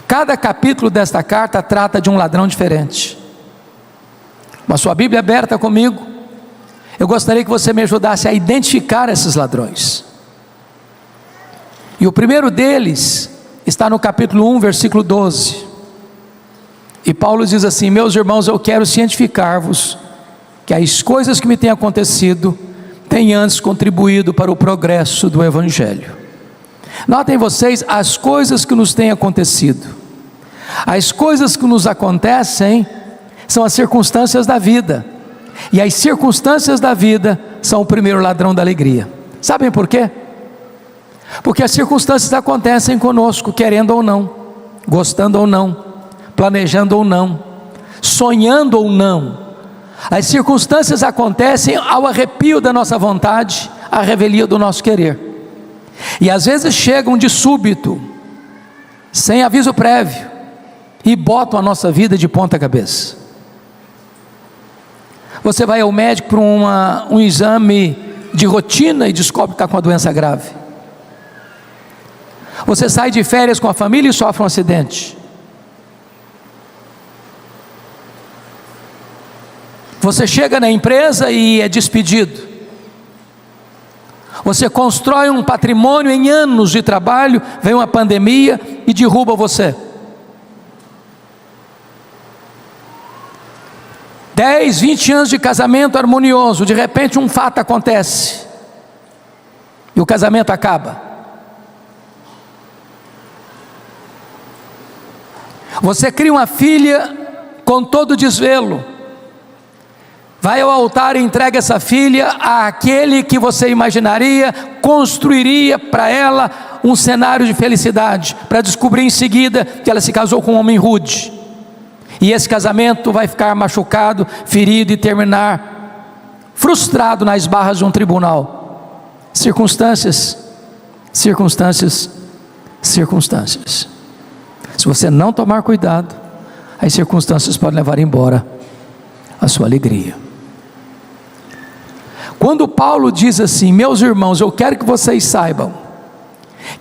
Cada capítulo desta carta trata de um ladrão diferente. Com a sua Bíblia aberta comigo, eu gostaria que você me ajudasse a identificar esses ladrões. E o primeiro deles está no capítulo 1, versículo 12. E Paulo diz assim: meus irmãos, eu quero cientificar-vos que as coisas que me têm acontecido têm antes contribuído para o progresso do Evangelho. Notem vocês as coisas que nos têm acontecido. As coisas que nos acontecem são as circunstâncias da vida, e as circunstâncias da vida são o primeiro ladrão da alegria. Sabem por quê? Porque as circunstâncias acontecem conosco, querendo ou não, gostando ou não, planejando ou não, sonhando ou não. As circunstâncias acontecem ao arrepio da nossa vontade, à revelia do nosso querer, e às vezes chegam de súbito, sem aviso prévio, e botam a nossa vida de ponta cabeça. Você vai ao médico para um exame de rotina e descobre que está com uma doença grave. Você sai de férias com a família e sofre um acidente. Você chega na empresa e é despedido. Você constrói um patrimônio em anos de trabalho, vem uma pandemia e derruba você. 10, 20 anos de casamento harmonioso, de repente um fato acontece e o casamento acaba. Você cria uma filha com todo desvelo, vai ao altar e entrega essa filha àquele que você imaginaria, construiria para ela um cenário de felicidade, para descobrir em seguida que ela se casou com um homem rude, e esse casamento vai ficar machucado, ferido e terminar frustrado nas barras de um tribunal. Circunstâncias. Se você não tomar cuidado, as circunstâncias podem levar embora a sua alegria. Quando Paulo diz assim: meus irmãos, eu quero que vocês saibam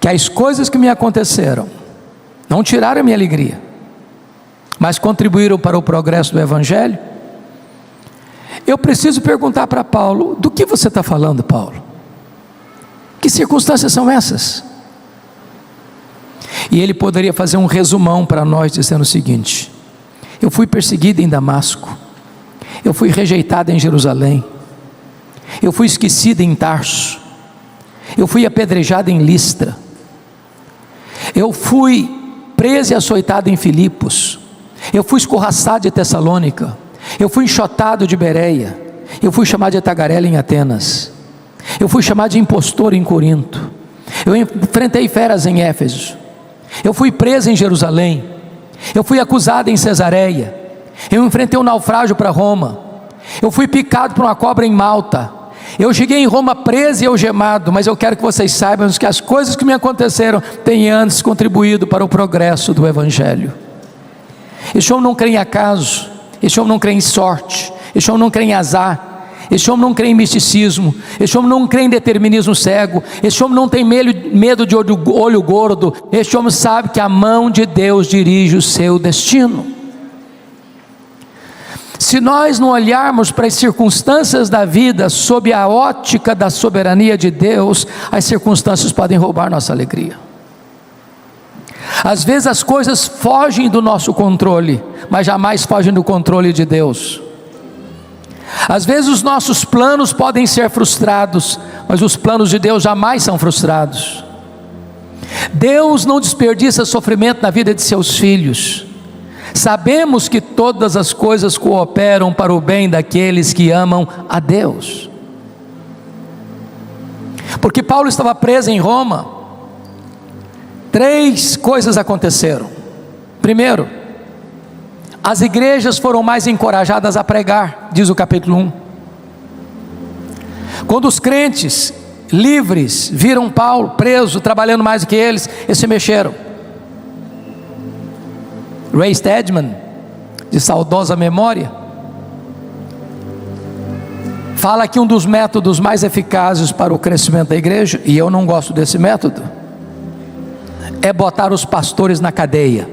que as coisas que me aconteceram não tiraram a minha alegria, mas contribuíram para o progresso do Evangelho, eu preciso perguntar para Paulo: do que você está falando, Paulo? Que circunstâncias são essas? E ele poderia fazer um resumão para nós, dizendo o seguinte: eu fui perseguido em Damasco, eu fui rejeitado em Jerusalém, eu fui esquecido em Tarso, eu fui apedrejado em Listra, eu fui preso e açoitado em Filipos, eu fui escorraçado de Tessalônica, eu fui enxotado de Bereia, eu fui chamado de tagarela em Atenas, eu fui chamado de impostor em Corinto, eu enfrentei feras em Éfeso, eu fui preso em Jerusalém, eu fui acusado em Cesareia, eu enfrentei um naufrágio para Roma, eu fui picado por uma cobra em Malta, eu cheguei em Roma preso e algemado. Mas eu quero que vocês saibam que as coisas que me aconteceram têm antes contribuído para o progresso do Evangelho. Esse homem não crê em acaso, esse homem não crê em sorte, esse homem não crê em azar, esse homem não crê em misticismo, esse homem não crê em determinismo cego, esse homem não tem medo de olho gordo, esse homem sabe que a mão de Deus dirige o seu destino. Se nós não olharmos para as circunstâncias da vida sob a ótica da soberania de Deus, as circunstâncias podem roubar nossa alegria. Às vezes as coisas fogem do nosso controle, mas jamais fogem do controle de Deus. Às vezes os nossos planos podem ser frustrados, mas os planos de Deus jamais são frustrados. Deus não desperdiça sofrimento na vida de seus filhos. Sabemos que todas as coisas cooperam para o bem daqueles que amam a Deus. Porque Paulo estava preso em Roma, 3 coisas aconteceram. Primeiro, as igrejas foram mais encorajadas a pregar, diz o capítulo 1. Quando os crentes livres viram Paulo preso, trabalhando mais do que eles se mexeram. Ray Stedman, de saudosa memória, fala que um dos métodos mais eficazes para o crescimento da igreja, e eu não gosto desse método, é botar os pastores na cadeia.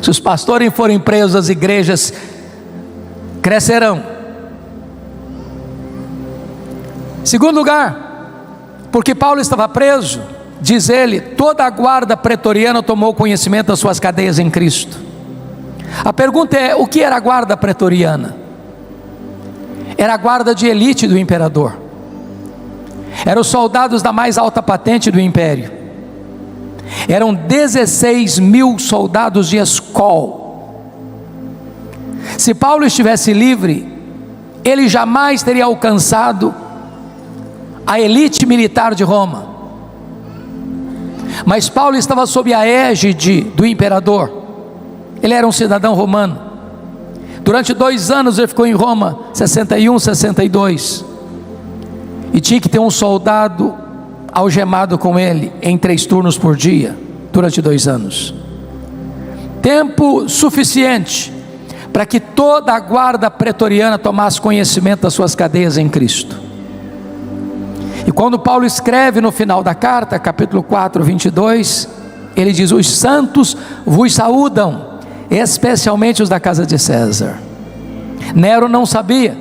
Se os pastores forem presos, as igrejas crescerão. Segundo lugar, porque Paulo estava preso, diz ele, toda a guarda pretoriana tomou conhecimento das suas cadeias em Cristo. A pergunta é, o que era a guarda pretoriana? Era a guarda de elite do imperador. Eram os soldados da mais alta patente do império. Eram 16 mil soldados de escol. Se Paulo estivesse livre, ele jamais teria alcançado a elite militar de Roma. Mas Paulo estava sob a égide do imperador. Ele era um cidadão romano. Durante 2 anos ele ficou em Roma, 61, 62. E tinha que ter um soldado algemado com ele em 3 turnos por dia, durante 2 anos. Tempo suficiente para que toda a guarda pretoriana tomasse conhecimento das suas cadeias em Cristo. E quando Paulo escreve no final da carta, capítulo 4, 22, ele diz: os santos vos saúdam, especialmente os da casa de César. Nero não sabia,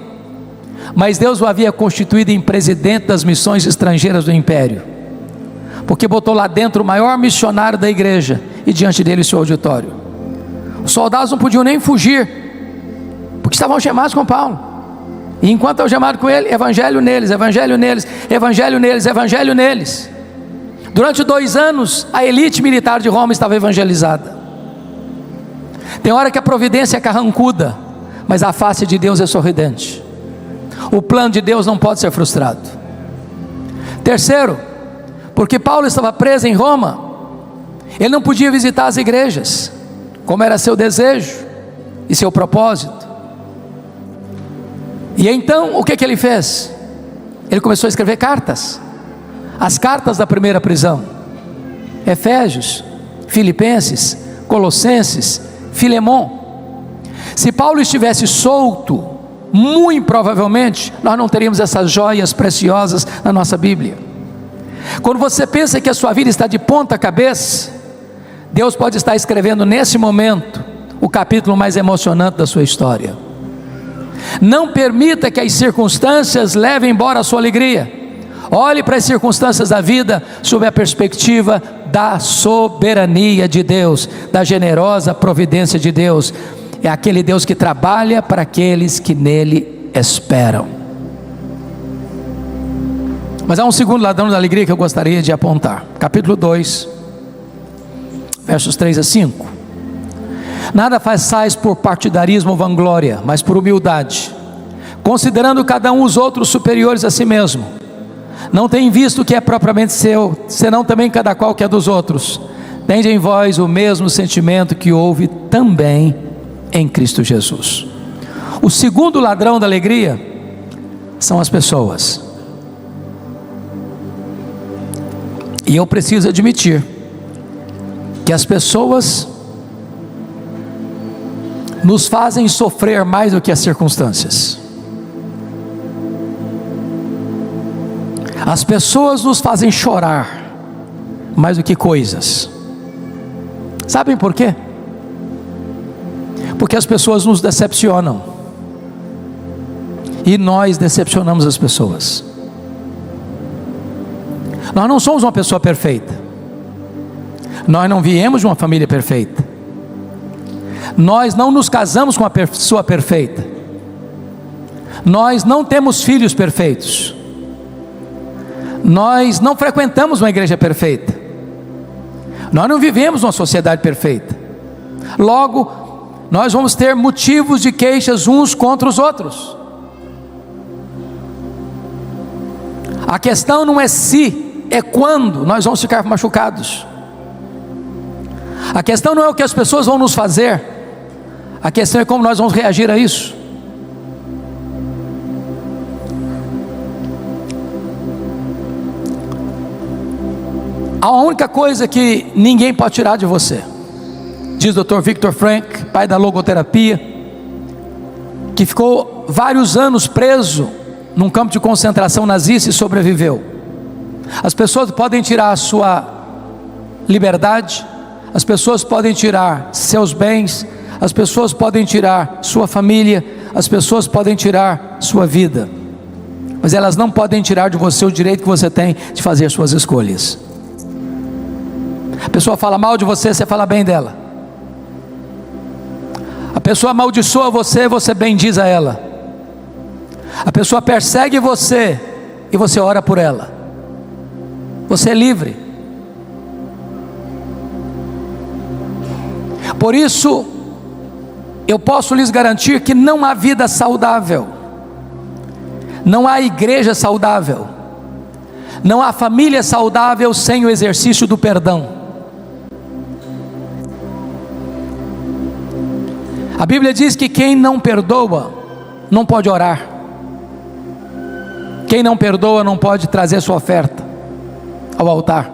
mas Deus o havia constituído em presidente das missões estrangeiras do império, porque botou lá dentro o maior missionário da igreja, e diante dele o seu auditório. Os soldados não podiam nem fugir, porque estavam algemados com Paulo. E enquanto algemado com ele, evangelho neles, evangelho neles, evangelho neles, evangelho neles. Durante 2 anos, a elite militar de Roma estava evangelizada. Tem hora que a providência é carrancuda, mas a face de Deus é sorridente. O plano de Deus não pode ser frustrado. Terceiro, porque Paulo estava preso em Roma, ele não podia visitar as igrejas, como era seu desejo e seu propósito. E então, o que ele fez? Ele começou a escrever cartas. As cartas da primeira prisão: Efésios, Filipenses, Colossenses, Filemon. Se Paulo estivesse solto, muito provavelmente nós não teríamos essas joias preciosas na nossa Bíblia. Quando você pensa que a sua vida está de ponta cabeça, Deus pode estar escrevendo nesse momento o capítulo mais emocionante da sua história. Não permita que as circunstâncias levem embora a sua alegria. Olhe para as circunstâncias da vida sob a perspectiva da soberania de Deus, da generosa providência de Deus. É aquele Deus que trabalha para aqueles que nele esperam. Mas há um segundo ladrão da alegria que eu gostaria de apontar. Capítulo 2, versos 3 a 5. Nada façais por partidarismo ou vanglória, mas por humildade, considerando cada um os outros superiores a si mesmo. Não tem visto o que é propriamente seu, senão também cada qual que é dos outros. Tende em vós o mesmo sentimento que houve também em Cristo Jesus. O segundo ladrão da alegria são as pessoas. E eu preciso admitir que as pessoas nos fazem sofrer mais do que as circunstâncias. As pessoas nos fazem chorar mais do que coisas. Sabem por quê? Porque as pessoas nos decepcionam, e nós decepcionamos as pessoas. Nós não somos uma pessoa perfeita, nós não viemos de uma família perfeita, nós não nos casamos com uma pessoa perfeita, nós não temos filhos perfeitos, nós não frequentamos uma igreja perfeita, nós não vivemos uma sociedade perfeita. Logo, nós vamos ter motivos de queixas uns contra os outros. A questão não é se, é quando nós vamos ficar machucados. A questão não é o que as pessoas vão nos fazer, a questão é como nós vamos reagir a isso. A única coisa que ninguém pode tirar de você, diz o Dr. Viktor Frankl, pai da logoterapia, que ficou vários anos preso num campo de concentração nazista e sobreviveu. As pessoas podem tirar a sua liberdade, as pessoas podem tirar seus bens, as pessoas podem tirar sua família, as pessoas podem tirar sua vida, mas elas não podem tirar de você o direito que você tem de fazer suas escolhas. A pessoa fala mal de você, você fala bem dela. A pessoa amaldiçoa você, você bendiz a ela. A pessoa persegue você e você ora por ela. Você é livre. Por isso, eu posso lhes garantir que não há vida saudável, não há igreja saudável, não há família saudável sem o exercício do perdão. A Bíblia diz que quem não perdoa não pode orar. Quem não perdoa não pode trazer sua oferta ao altar.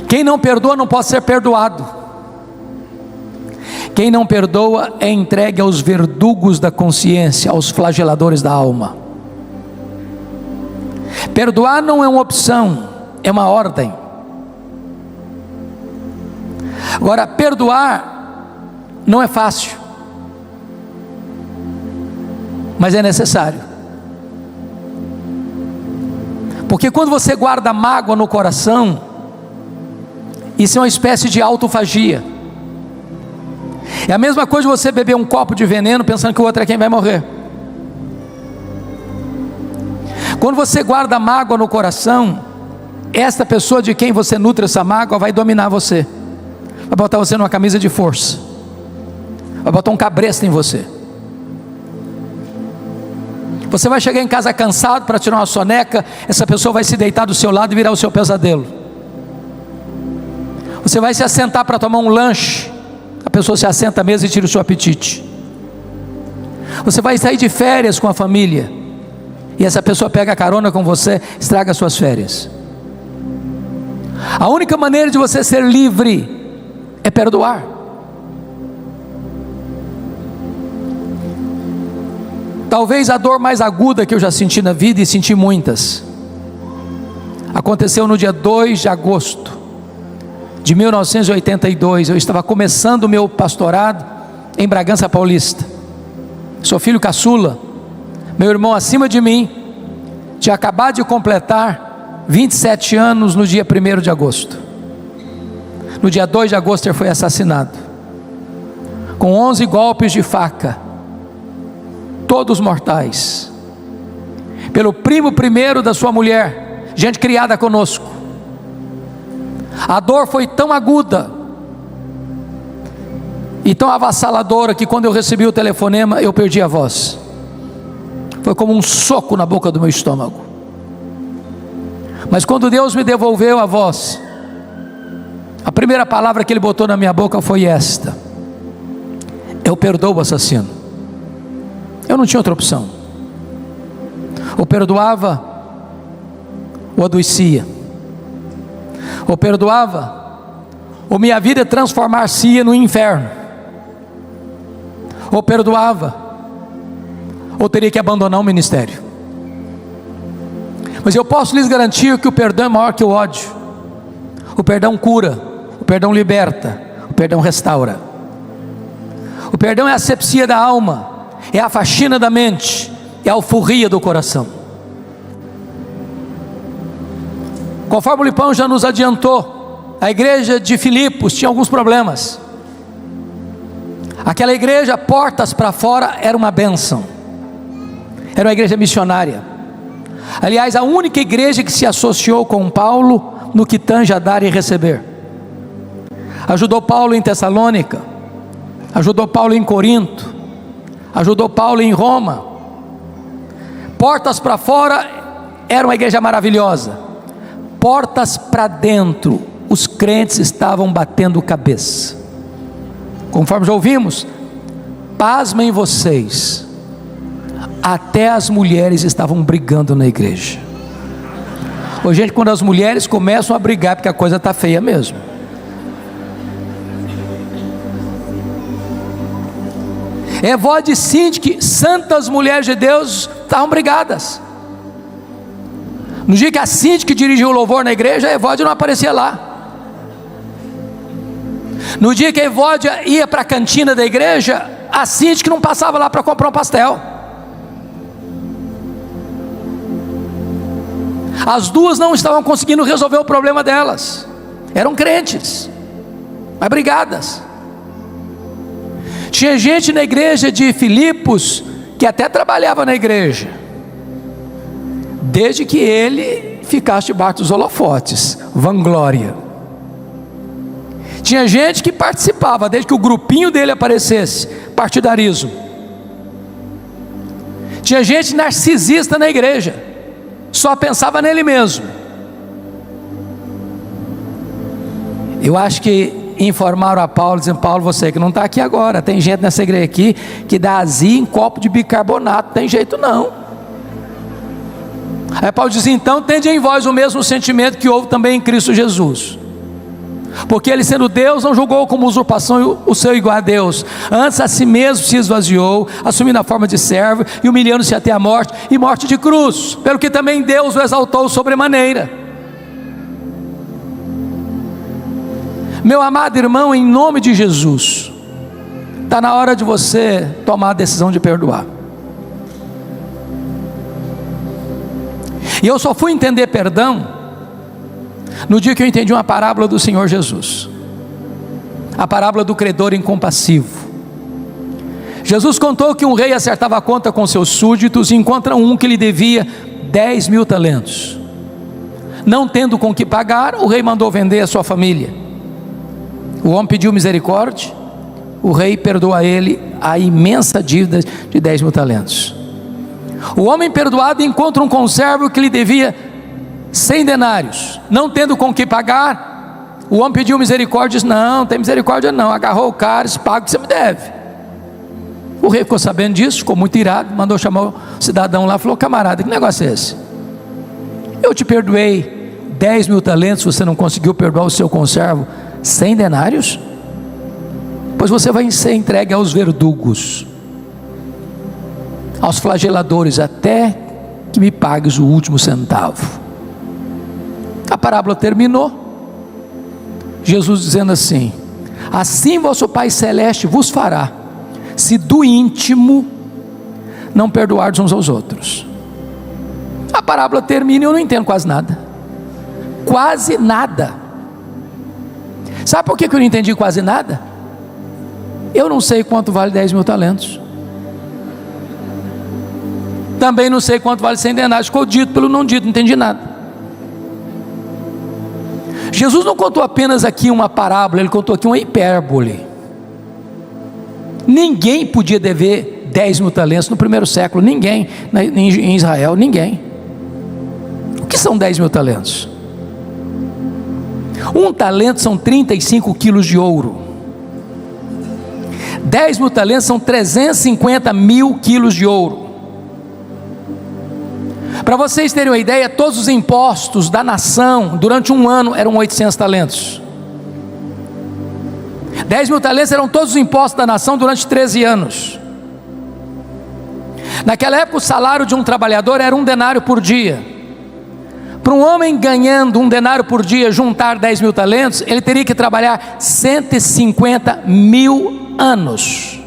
Quem não perdoa não pode ser perdoado. Quem não perdoa é entregue aos verdugos da consciência, aos flageladores da alma. Perdoar não é uma opção, é uma ordem. Agora, perdoar não é fácil, mas é necessário. Porque quando você guarda mágoa no coração, isso é uma espécie de autofagia. É a mesma coisa de você beber um copo de veneno pensando que o outro é quem vai morrer. Quando você guarda mágoa no coração, esta pessoa de quem você nutre essa mágoa vai dominar você, vai botar você numa camisa de força, vai botar um cabresto em você. Você vai chegar em casa cansado para tirar uma soneca, essa pessoa vai se deitar do seu lado e virar o seu pesadelo. Você vai se assentar para tomar um lanche, a pessoa se assenta à mesa e tira o seu apetite. Você vai sair de férias com a família, e essa pessoa pega carona com você, estraga as suas férias. A única maneira de você ser livre é perdoar. Talvez a dor mais aguda que eu já senti na vida, e senti muitas, aconteceu no dia 2 de agosto de 1982. Eu estava começando o meu pastorado em Bragança Paulista. Sou filho caçula. Meu irmão acima de mim tinha acabado de completar 27 anos no dia 1º de agosto. No dia 2 de agosto ele foi assassinado, com 11 golpes de faca, todos mortais, pelo primo primeiro da sua mulher, gente criada conosco. A dor foi tão aguda e tão avassaladora que quando eu recebi o telefonema eu perdi a voz. Foi como um soco na boca do meu estômago. Mas quando Deus me devolveu a voz, a primeira palavra que Ele botou na minha boca foi esta: eu perdoo o assassino. Eu não tinha outra opção. Ou perdoava, ou adoecia. Ou perdoava, ou minha vida transformar-se-ia no inferno. Ou perdoava, ou teria que abandonar o ministério. Mas eu posso lhes garantir que o perdão é maior que o ódio. O perdão cura, o perdão liberta, o perdão restaura. O perdão é a asepsia da alma, é a faxina da mente, é a alforria do coração. Conforme o Lipão já nos adiantou, a igreja de Filipos tinha alguns problemas. Aquela igreja, portas para fora, era uma bênção, era uma igreja missionária. Aliás, a única igreja que se associou com Paulo no que tange a dar e receber. Ajudou Paulo em Tessalônica, ajudou Paulo em Corinto, ajudou Paulo em Roma. Portas para fora, era uma igreja maravilhosa. Portas para dentro, os crentes estavam batendo cabeça. Conforme já ouvimos, pasmem vocês, até as mulheres estavam brigando na igreja. Hoje, gente, quando as mulheres começam a brigar, porque a coisa está feia mesmo. Evode e Sintique, santas mulheres de Deus, estavam brigadas. No dia que a Sintique dirigiu o louvor na igreja, a Evode não aparecia lá. No dia que a Evódia ia para a cantina da igreja, a síndica não passava lá para comprar um pastel. As duas não estavam conseguindo resolver o problema delas. Eram crentes, mas brigadas. Tinha gente na igreja de Filipos que até trabalhava na igreja, desde que ele ficasse debaixo dos holofotes, vanglória. Tinha gente que participava, desde que o grupinho dele aparecesse, partidarismo. Tinha gente narcisista na igreja, só pensava nele mesmo. Eu acho que informaram a Paulo, dizendo: Paulo, você que não está aqui agora, tem gente nessa igreja aqui que dá azia em copo de bicarbonato, não tem jeito não. Aí Paulo diz: então tende em vós o mesmo sentimento que houve também em Cristo Jesus, porque ele, sendo Deus, não julgou como usurpação o seu igual a Deus, antes a si mesmo se esvaziou, assumindo a forma de servo e humilhando-se até a morte, e morte de cruz, pelo que também Deus o exaltou sobremaneira. Meu amado irmão, em nome de Jesus, está na hora de você tomar a decisão de perdoar. E eu só fui entender perdão no dia que eu entendi uma parábola do Senhor Jesus, a parábola do credor incompassivo. Jesus contou que um rei acertava a conta com seus súditos e encontra um que lhe devia 10.000 talentos. Não tendo com que pagar, o rei mandou vender a sua família. O homem pediu misericórdia, o rei perdoou a ele a imensa dívida de 10.000 talentos. O homem perdoado encontra um conservo que lhe devia 100 denários, não tendo com que pagar, o homem pediu misericórdia, disse: não tem misericórdia não, agarrou o cara, disse: paga o que você me deve. O rei ficou sabendo disso, ficou muito irado, mandou chamar o cidadão lá, falou: camarada, que negócio é esse? Eu te perdoei 10.000 talentos, você não conseguiu perdoar o seu conservo 100 denários? Pois você vai ser entregue aos verdugos, aos flageladores, até que me pagues o último centavo. A parábola terminou, Jesus dizendo assim: assim vosso Pai Celeste vos fará, se do íntimo não perdoardes uns aos outros. A parábola termina e eu não entendo quase nada. Quase nada. Sabe por que eu não entendi quase nada? Eu não sei quanto vale 10.000 talentos. Também não sei quanto vale 100 denários. Ficou dito pelo não dito, não entendi nada. Jesus não contou apenas aqui uma parábola, ele contou aqui uma hipérbole. Ninguém podia dever 10.000 talentos no primeiro século, ninguém, em Israel, ninguém. O que são 10.000 talentos? Um talento são 35 quilos de ouro. 10.000 talentos são 350.000 quilos de ouro. Para vocês terem uma ideia, todos os impostos da nação durante um ano eram 800 talentos. 10.000 talentos eram todos os impostos da nação durante 13 anos. Naquela época o salário de um trabalhador era 1 denário por dia. Para um homem ganhando 1 denário por dia juntar 10.000 talentos, ele teria que trabalhar 150.000 anos.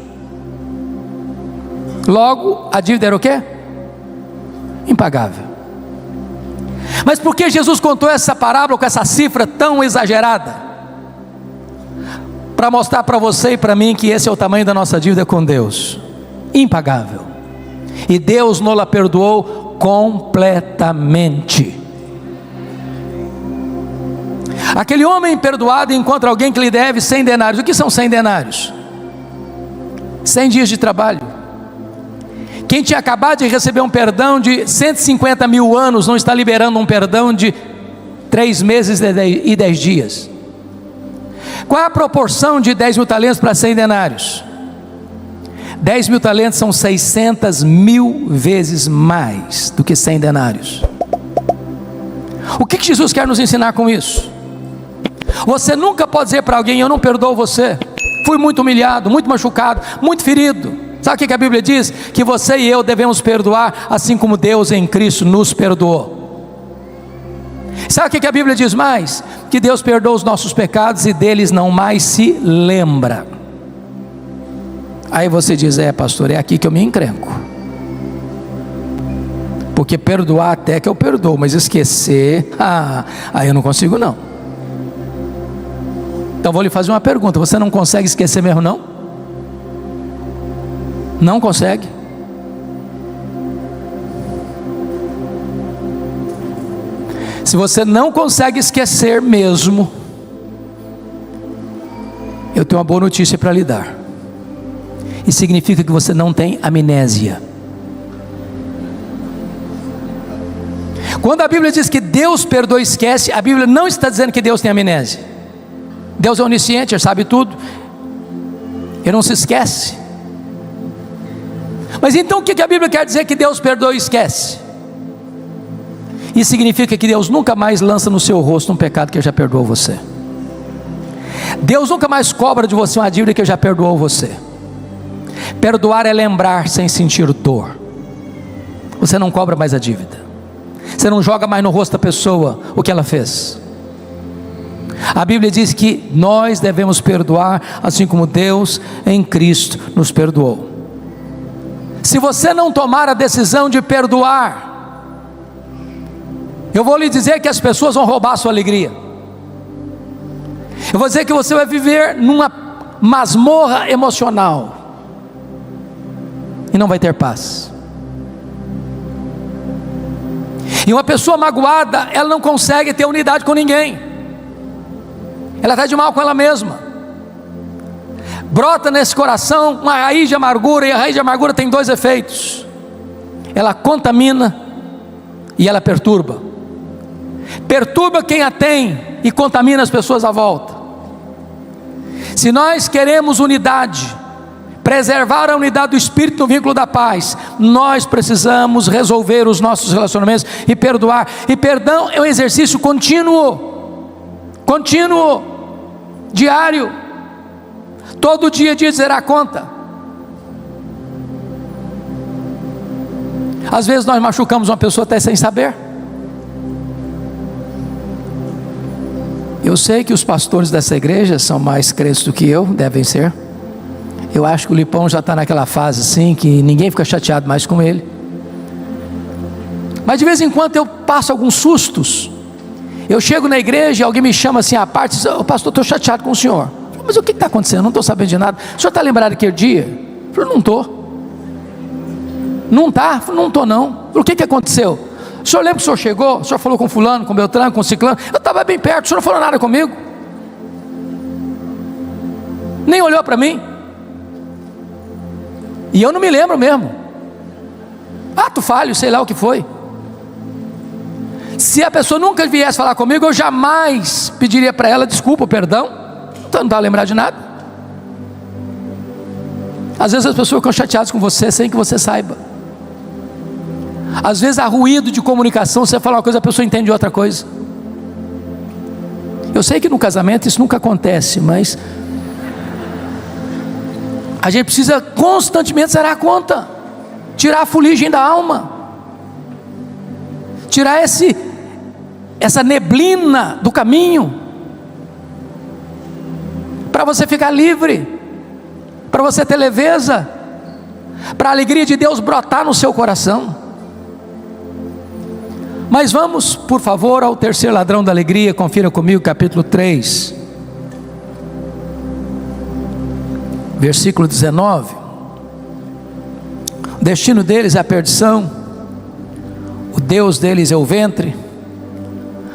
Logo, a dívida era o quê? Impagável. Mas por que Jesus contou essa parábola com essa cifra tão exagerada? Para mostrar para você e para mim que esse é o tamanho da nossa dívida com Deus, impagável. E Deus nos la perdoou completamente. Aquele homem perdoado encontra alguém que lhe deve 100 denários. O que são 100 denários? 100 dias de trabalho. Quem tinha acabado de receber um perdão de 150.000 anos, não está liberando um perdão de 3 meses e 10 dias. Qual é a proporção de 10.000 talentos para 100 denários? 10.000 talentos são 600.000 vezes mais do que 100 denários. O que Jesus quer nos ensinar com isso? Você nunca pode dizer para alguém: eu não perdoo você, fui muito humilhado, muito machucado, muito ferido. Sabe o que a Bíblia diz? Que você e eu devemos perdoar, assim como Deus em Cristo nos perdoou. Sabe o que a Bíblia diz mais? Que Deus perdoa os nossos pecados e deles não mais se lembra. Aí você diz: pastor, é aqui que eu me encrenco, porque perdoar até que eu perdoo, mas esquecer, aí eu não consigo não. Então vou lhe fazer uma pergunta: você não consegue esquecer mesmo não? Não consegue? Se você não consegue esquecer mesmo, eu tenho uma boa notícia para lhe dar. Isso significa que você não tem amnésia. Quando a Bíblia diz que Deus perdoa e esquece, a Bíblia não está dizendo que Deus tem amnésia. Deus é onisciente, Ele sabe tudo, Ele não se esquece. Mas então o que a Bíblia quer dizer que Deus perdoa e esquece? Isso significa que Deus nunca mais lança no seu rosto um pecado que Ele já perdoou você. Deus nunca mais cobra de você uma dívida que Ele já perdoou você. Perdoar é lembrar sem sentir dor. Você não cobra mais a dívida. Você não joga mais no rosto da pessoa o que ela fez. A Bíblia diz que nós devemos perdoar assim como Deus em Cristo nos perdoou. Se você não tomar a decisão de perdoar, eu vou lhe dizer que as pessoas vão roubar a sua alegria. Eu vou dizer que você vai viver numa masmorra emocional e não vai ter paz. E uma pessoa magoada, ela não consegue ter unidade com ninguém. Ela está de mal com ela mesma. Brota nesse coração uma raiz de amargura, e a raiz de amargura tem dois efeitos: ela contamina e ela perturba. Perturba quem a tem e contamina as pessoas à volta. Se nós queremos unidade, preservar a unidade do Espírito no vínculo da paz, nós precisamos resolver os nossos relacionamentos e perdoar. E perdão é um exercício contínuo, diário. Todo dia dizerá conta. Às vezes nós machucamos uma pessoa até sem saber. Eu sei que os pastores dessa igreja são mais crentes do que eu, devem ser. Eu acho que o Lipão já está naquela fase assim, que ninguém fica chateado mais com ele. Mas de vez em quando eu passo alguns sustos. Eu chego na igreja e alguém me chama assim à parte e diz: "Ô pastor, estou chateado com o senhor." "Mas o que está acontecendo? Não estou sabendo de nada. O senhor está lembrado daquele dia?" Eu falei: "Não estou." "Não está?" Eu falei: "Não estou não." Eu falei: "O que aconteceu?" "O senhor lembra que o senhor chegou? O senhor falou com fulano, com Beltrano, com ciclano." "Eu estava bem perto, o senhor não falou nada comigo. Nem olhou para mim. E eu não me lembro mesmo. Ato falho, sei lá o que foi." Se a pessoa nunca viesse falar comigo, eu jamais pediria para ela desculpa, perdão. Então não estava lembrado de nada. Às vezes as pessoas ficam chateadas com você sem que você saiba. Às vezes há ruído de comunicação, você fala uma coisa, a pessoa entende outra coisa. Eu sei que no casamento isso nunca acontece, mas a gente precisa constantemente zerar a conta, tirar a fuligem da alma, tirar essa neblina do caminho, para você ficar livre, para você ter leveza, para a alegria de Deus brotar no seu coração. Mas vamos, por favor, ao terceiro ladrão da alegria. Confira comigo capítulo 3, versículo 19. O destino deles é a perdição, o Deus deles é o ventre,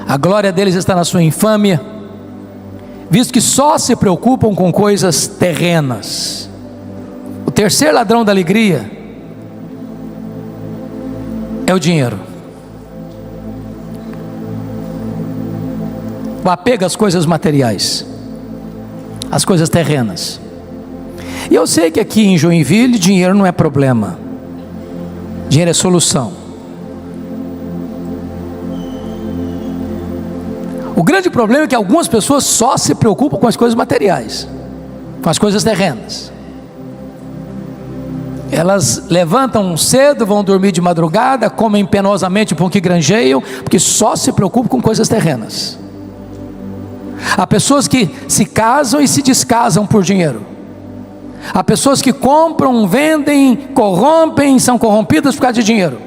a glória deles está na sua infâmia, visto que só se preocupam com coisas terrenas. O terceiro ladrão da alegria é o dinheiro. O apego às coisas materiais, às coisas terrenas. E eu sei que aqui em Joinville dinheiro não é problema, dinheiro é solução. O grande problema é que algumas pessoas só se preocupam com as coisas materiais, com as coisas terrenas. Elas levantam cedo, vão dormir de madrugada, comem penosamente o pão que granjeiam, porque só se preocupam com coisas terrenas. Há pessoas que se casam e se descasam por dinheiro. Há pessoas que compram, vendem, corrompem, são corrompidas por causa de dinheiro.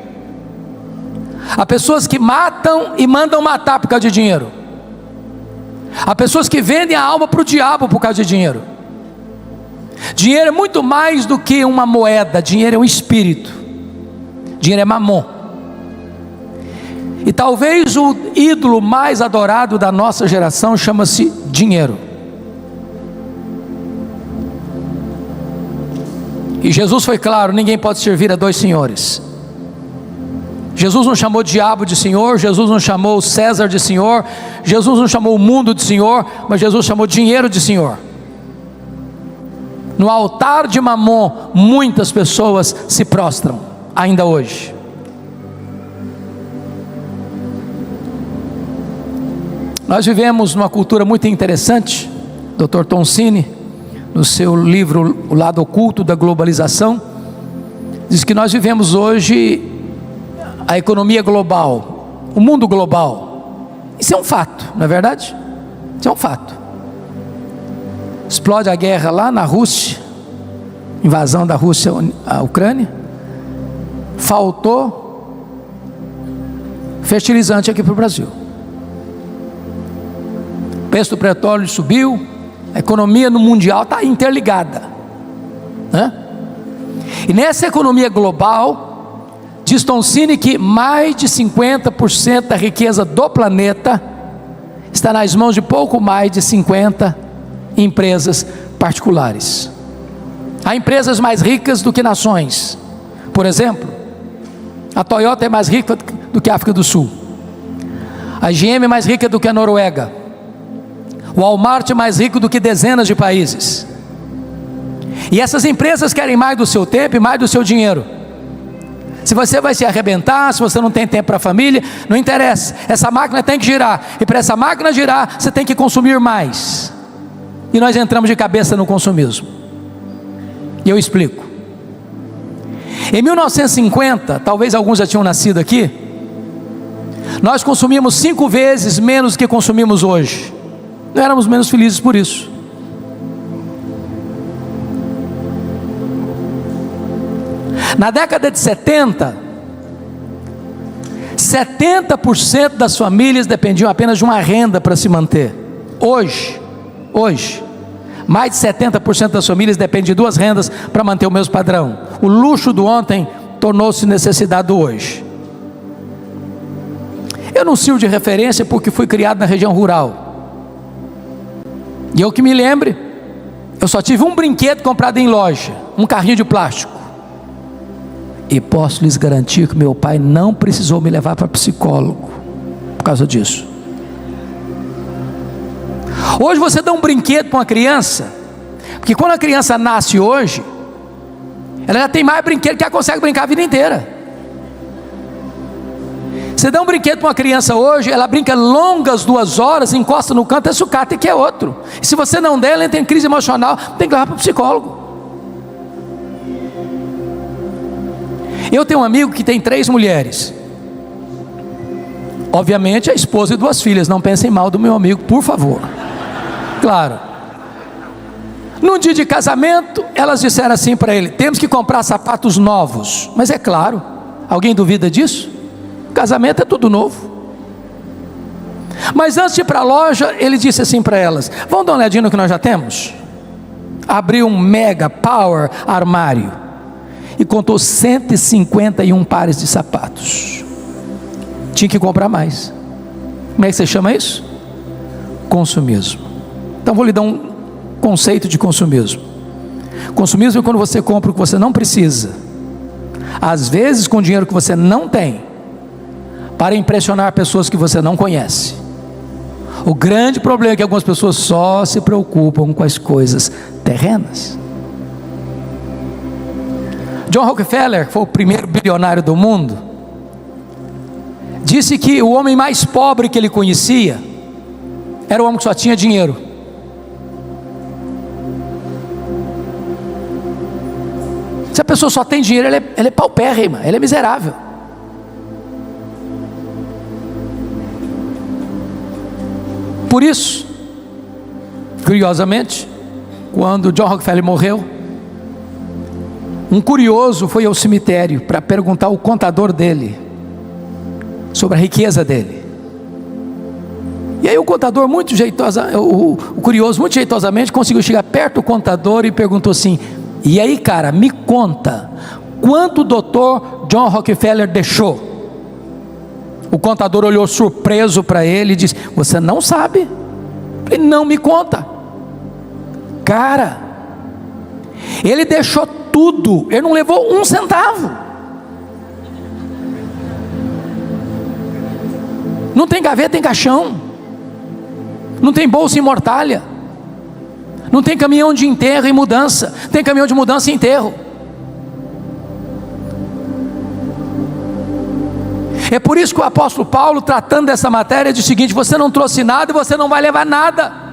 Há pessoas que matam e mandam matar por causa de dinheiro. Há pessoas que vendem a alma para o diabo por causa de dinheiro. Dinheiro é muito mais do que uma moeda. Dinheiro é um espírito. Dinheiro é mamon. E talvez o ídolo mais adorado da nossa geração chama-se dinheiro. E Jesus foi claro: ninguém pode servir a dois senhores. Jesus não chamou o diabo de senhor, Jesus não chamou o César de senhor, Jesus não chamou o mundo de senhor, mas Jesus chamou dinheiro de senhor. No altar de Mamon, muitas pessoas se prostram, ainda hoje. Nós vivemos numa cultura muito interessante. Dr. Tom Cine, no seu livro O Lado Oculto da Globalização, diz que nós vivemos hoje a economia global, o mundo global. Isso é um fato, não é verdade? Isso é um fato. Explode a guerra lá na Rússia, invasão da Rússia à Ucrânia, faltou fertilizante aqui para o Brasil. O preço do petróleo subiu, a economia no mundial está interligada, né? E nessa economia global, diz Tom Cine que mais de 50% da riqueza do planeta está nas mãos de pouco mais de 50 empresas particulares. Há empresas mais ricas do que nações. Por exemplo, a Toyota é mais rica do que a África do Sul. A GM é mais rica do que a Noruega. O Walmart é mais rico do que dezenas de países. E essas empresas querem mais do seu tempo e mais do seu dinheiro. Se você vai se arrebentar, se você não tem tempo para a família, não interessa, essa máquina tem que girar, e para essa máquina girar, você tem que consumir mais. E nós entramos de cabeça no consumismo. E eu explico. Em 1950, talvez alguns já tinham nascido aqui, nós consumimos 5 vezes menos do que consumimos hoje. Não éramos menos felizes por isso. Na década de 70, 70% das famílias dependiam apenas de uma renda para se manter. Hoje, mais de 70% das famílias dependem de 2 rendas para manter o mesmo padrão. O luxo do ontem tornou-se necessidade do hoje. Eu não sirvo de referência porque fui criado na região rural. E eu que me lembre, eu só tive um brinquedo comprado em loja, um carrinho de plástico. E posso lhes garantir que meu pai não precisou me levar para psicólogo por causa disso. Hoje você dá um brinquedo para uma criança, porque quando a criança nasce hoje, ela já tem mais brinquedo que ela consegue brincar a vida inteira. Você dá um brinquedo para uma criança hoje, ela brinca longas 2 horas, encosta no canto, é sucata e quer outro. E se você não der, ela entra em crise emocional, tem que levar para o psicólogo. Eu tenho um amigo que tem 3 mulheres. Obviamente a esposa e 2 filhas. Não pensem mal do meu amigo, por favor. Claro. No dia de casamento, elas disseram assim para ele: temos que comprar sapatos novos. Mas é claro, alguém duvida disso? Casamento é tudo novo. Mas antes de ir para a loja, ele disse assim para elas: vamos dar uma olhadinha no que nós já temos? Abriu um mega power armário e contou 151 pares de sapatos. Tinha que comprar mais. Como é que você chama isso? Consumismo. Então vou lhe dar um conceito de consumismo. Consumismo é quando você compra o que você não precisa, às vezes com dinheiro que você não tem, para impressionar pessoas que você não conhece. O grande problema é que algumas pessoas só se preocupam com as coisas terrenas. John Rockefeller, que foi o primeiro bilionário do mundo, disse que o homem mais pobre que ele conhecia era o homem que só tinha dinheiro. Se a pessoa só tem dinheiro, ela é paupérrima, ela é miserável. Por isso, curiosamente, quando John Rockefeller morreu, um curioso foi ao cemitério para perguntar ao contador dele sobre a riqueza dele. E aí o contador o curioso muito jeitosamente conseguiu chegar perto do contador e perguntou assim: e aí, cara, me conta, quanto o doutor John Rockefeller deixou? O contador olhou surpreso para ele e disse: você não sabe? Ele não me conta. Cara, ele deixou tudo, ele não levou um centavo. Não tem gaveta em caixão, não tem bolsa em mortalha, não tem caminhão de enterro e mudança, tem caminhão de mudança e enterro. É por isso que o apóstolo Paulo, tratando dessa matéria, diz o seguinte: você não trouxe nada e você não vai levar nada.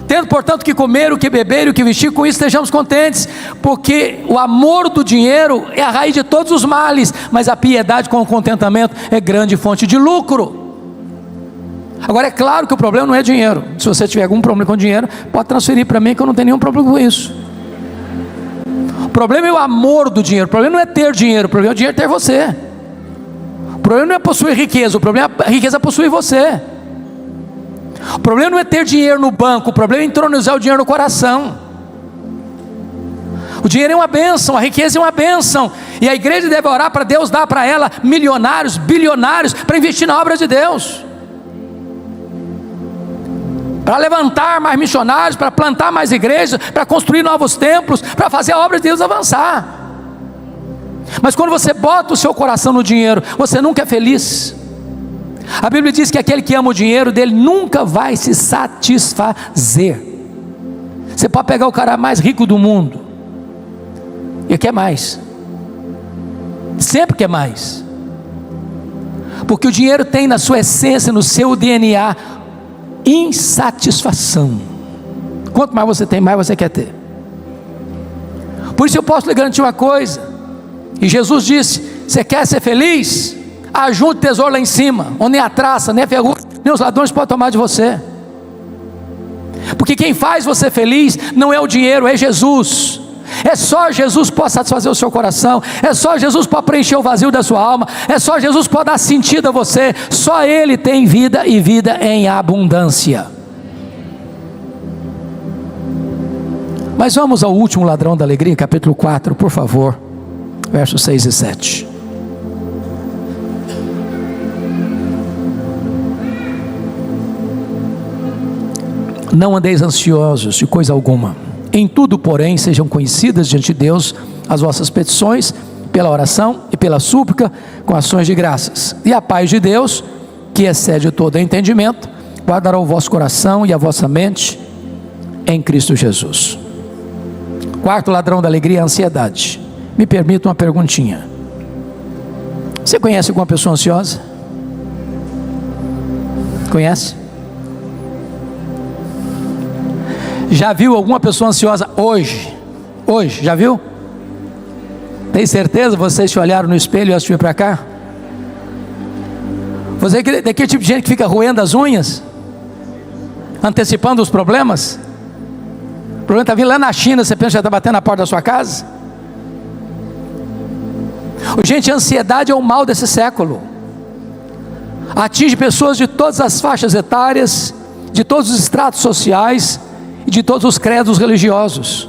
Tendo, portanto, que comer, o que beber e o que vestir, com isso estejamos contentes, porque o amor do dinheiro é a raiz de todos os males, mas a piedade com o contentamento é grande fonte de lucro. Agora, é claro que o problema não é dinheiro. Se você tiver algum problema com dinheiro, pode transferir para mim, que eu não tenho nenhum problema com isso. O problema é o amor do dinheiro. O problema não é ter dinheiro, o problema é o dinheiro ter você. O problema não é possuir riqueza, o problema é a riqueza possuir você. O problema não é ter dinheiro no banco, o problema é entronizar o dinheiro no coração. O dinheiro é uma bênção, a riqueza é uma bênção, e a igreja deve orar para Deus dar para ela milionários, bilionários, para investir na obra de Deus, para levantar mais missionários, para plantar mais igrejas, para construir novos templos, para fazer a obra de Deus avançar. Mas quando você bota o seu coração no dinheiro, você nunca é feliz. A Bíblia diz que aquele que ama o dinheiro dele nunca vai se satisfazer. Você pode pegar o cara mais rico do mundo e quer mais, sempre quer mais, porque o dinheiro tem na sua essência, no seu DNA, insatisfação. Quanto mais você tem, mais você quer ter. Por isso eu posso lhe garantir uma coisa, e Jesus disse: você quer ser feliz? Ajunte tesouro lá em cima, onde nem a traça, nem a ferrugem, nem os ladrões podem tomar de você. Porque quem faz você feliz não é o dinheiro, é Jesus. É só Jesus que pode satisfazer o seu coração, é só Jesus que pode preencher o vazio da sua alma, é só Jesus que pode dar sentido a você. Só Ele tem vida e vida em abundância. Mas vamos ao último ladrão da alegria, capítulo 4, por favor, versos 6 e 7. Não andeis ansiosos de coisa alguma, em tudo, porém, sejam conhecidas diante de Deus as vossas petições, pela oração e pela súplica, com ações de graças. E a paz de Deus, que excede todo entendimento, guardará o vosso coração e a vossa mente em Cristo Jesus. Quarto ladrão da alegria é a ansiedade. Me permita uma perguntinha: você conhece alguma pessoa ansiosa? Conhece? Já viu alguma pessoa ansiosa hoje? Hoje, já viu? Tem certeza? Vocês se olharam no espelho antes de vir para cá? Você é daquele tipo de gente que fica roendo as unhas, antecipando os problemas? O problema está vindo lá na China, você pensa que já está batendo na porta da sua casa? Gente, a ansiedade é o mal desse século. Atinge pessoas de todas as faixas etárias, de todos os estratos sociais e de todos os credos religiosos.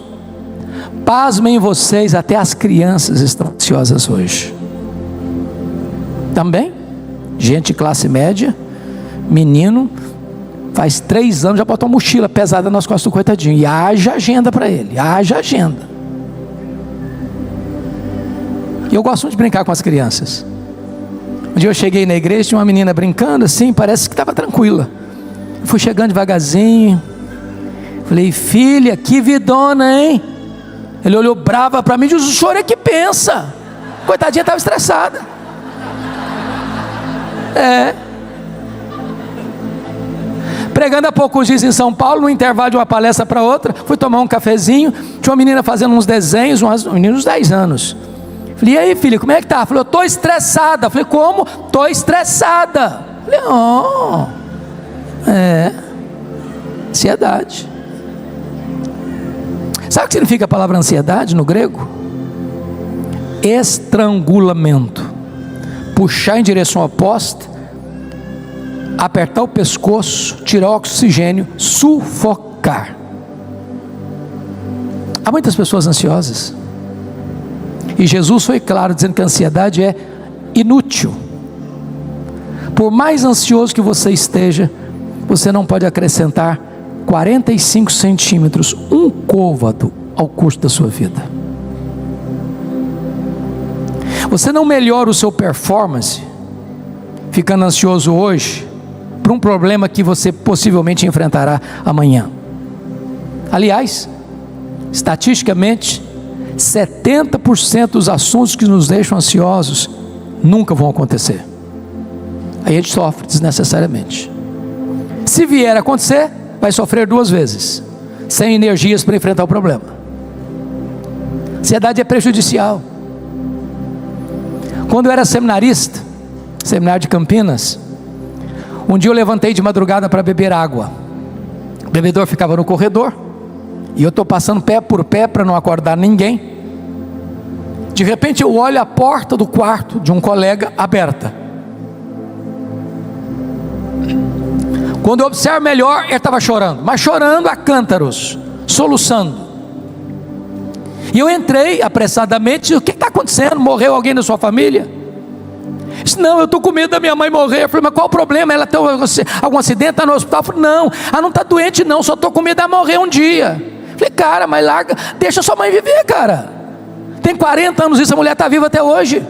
Pasmem vocês, até as crianças estão ansiosas hoje. Também, gente de classe média, menino, faz 3 anos já botou uma mochila pesada nas costas do coitadinho, e haja agenda para ele, haja agenda. E eu gosto muito de brincar com as crianças. Um dia eu cheguei na igreja, tinha uma menina brincando assim, parece que estava tranquila. Eu fui chegando devagarzinho, falei: filha, que vidona, hein? Ele olhou brava para mim e disse: o senhor é que pensa. Coitadinha, estava estressada. Pregando há poucos dias em São Paulo, no intervalo de uma palestra para outra, fui tomar um cafezinho, tinha uma menina fazendo uns desenhos, uma menina de uns 10 anos. Falei, e aí filha, como é que tá? Falei, eu estou estressada. Falei, como? Estou estressada. Falei, ansiedade. Sabe o que significa a palavra ansiedade no grego? Estrangulamento. Puxar em direção oposta, apertar o pescoço, tirar o oxigênio, sufocar. Há muitas pessoas ansiosas, e Jesus foi claro dizendo que a ansiedade é inútil. Por mais ansioso que você esteja, você não pode acrescentar 45 centímetros, um côvado ao curso da sua vida. Você não melhora o seu performance ficando ansioso hoje por um problema que você possivelmente enfrentará amanhã. Aliás, estatisticamente, 70% dos assuntos que nos deixam ansiosos nunca vão acontecer. Aí a gente sofre desnecessariamente. Se vier a acontecer, vai sofrer 2 vezes, sem energias para enfrentar o problema. Ansiedade é prejudicial. Quando eu era seminarista, seminário de Campinas, um dia eu levantei de madrugada para beber água. O bebedor ficava no corredor, e eu estou passando pé por pé para não acordar ninguém. De repente eu olho a porta do quarto de um colega aberta. Quando eu observo melhor, ele estava chorando, mas chorando a cântaros, soluçando. E eu entrei apressadamente, disse, o que está acontecendo? Morreu alguém da sua família? Disse, não, eu estou com medo da minha mãe morrer. Eu falei, mas qual o problema? Ela tem algum acidente, está no hospital? Eu falei, não, ela não está doente não, só estou com medo de morrer um dia. Eu falei, cara, mas larga, deixa sua mãe viver, cara. Tem 40 anos e essa mulher está viva até hoje.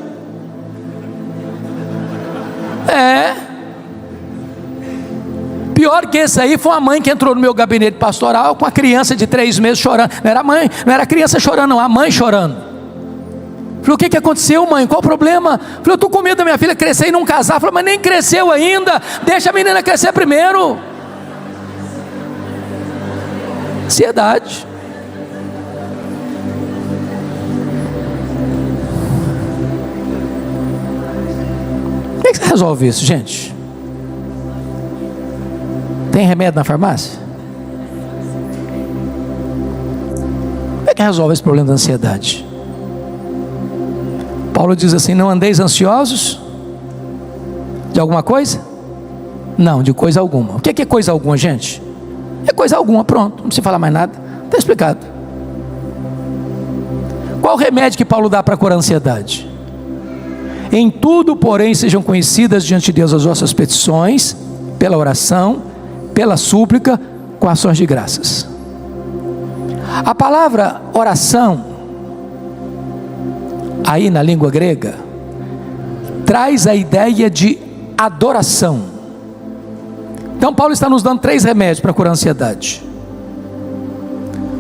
Pior que esse aí foi uma mãe que entrou no meu gabinete pastoral com a criança de 3 meses chorando. Não era a mãe, não era a criança chorando não, a mãe chorando. Falei, o que aconteceu, mãe? Qual o problema? Falei, eu estou com medo da minha filha crescer e não casar. Falei, mas nem cresceu ainda, deixa a menina crescer primeiro. Ansiedade. Como é que você resolve isso, gente? Tem remédio na farmácia? Como é que resolve esse problema da ansiedade? Paulo diz assim, não andeis ansiosos de alguma coisa? Não, de coisa alguma. O que é coisa alguma, gente? É coisa alguma, pronto, não precisa falar mais nada, está explicado. Qual o remédio que Paulo dá para curar a ansiedade? Em tudo, porém, sejam conhecidas diante de Deus as vossas petições, pela oração, pela súplica, com ações de graças. A palavra oração, aí na língua grega, traz a ideia de adoração. Então Paulo está nos dando 3 remédios para curar a ansiedade.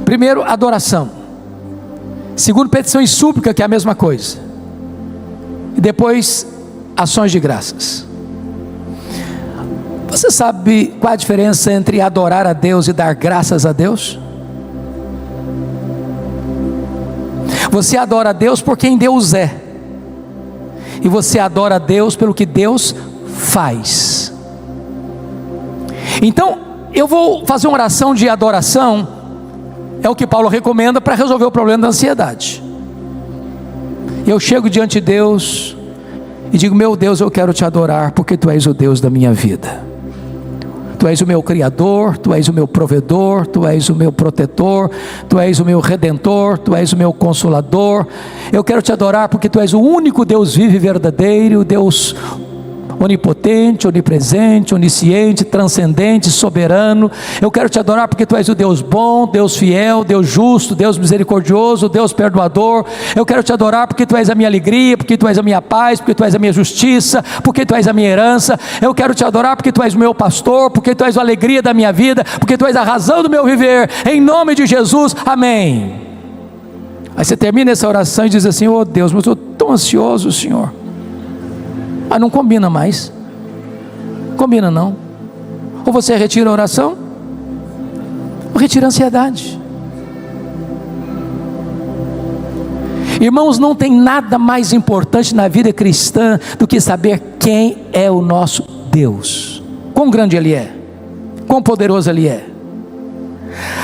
Primeiro, adoração. Segundo, petição e súplica, que é a mesma coisa. E depois, ações de graças. Você sabe qual a diferença entre adorar a Deus e dar graças a Deus? Você adora a Deus por quem Deus é, e você adora a Deus pelo que Deus faz. Então, eu vou fazer uma oração de adoração, é o que Paulo recomenda para resolver o problema da ansiedade. Eu chego diante de Deus e digo, meu Deus, eu quero te adorar, porque Tu és o Deus da minha vida. Tu és o meu Criador, Tu és o meu provedor, Tu és o meu protetor, Tu és o meu redentor, Tu és o meu consolador. Eu quero te adorar porque Tu és o único Deus vivo e verdadeiro, Deus onipotente, onipresente, onisciente, transcendente, soberano. Eu quero te adorar porque Tu és o Deus bom, Deus fiel, Deus justo, Deus misericordioso, Deus perdoador. Eu quero te adorar porque Tu és a minha alegria, porque Tu és a minha paz, porque Tu és a minha justiça, porque Tu és a minha herança. Eu quero te adorar porque Tu és o meu pastor, porque Tu és a alegria da minha vida, porque Tu és a razão do meu viver, em nome de Jesus, amém. Aí você termina essa oração e diz assim, oh Deus, mas eu estou tão ansioso, Senhor. Mas não combina mais. Combina não. Ou você retira a oração, ou retira a ansiedade. Irmãos, não tem nada mais importante na vida cristã do que saber quem é o nosso Deus. Quão grande Ele é, quão poderoso Ele é.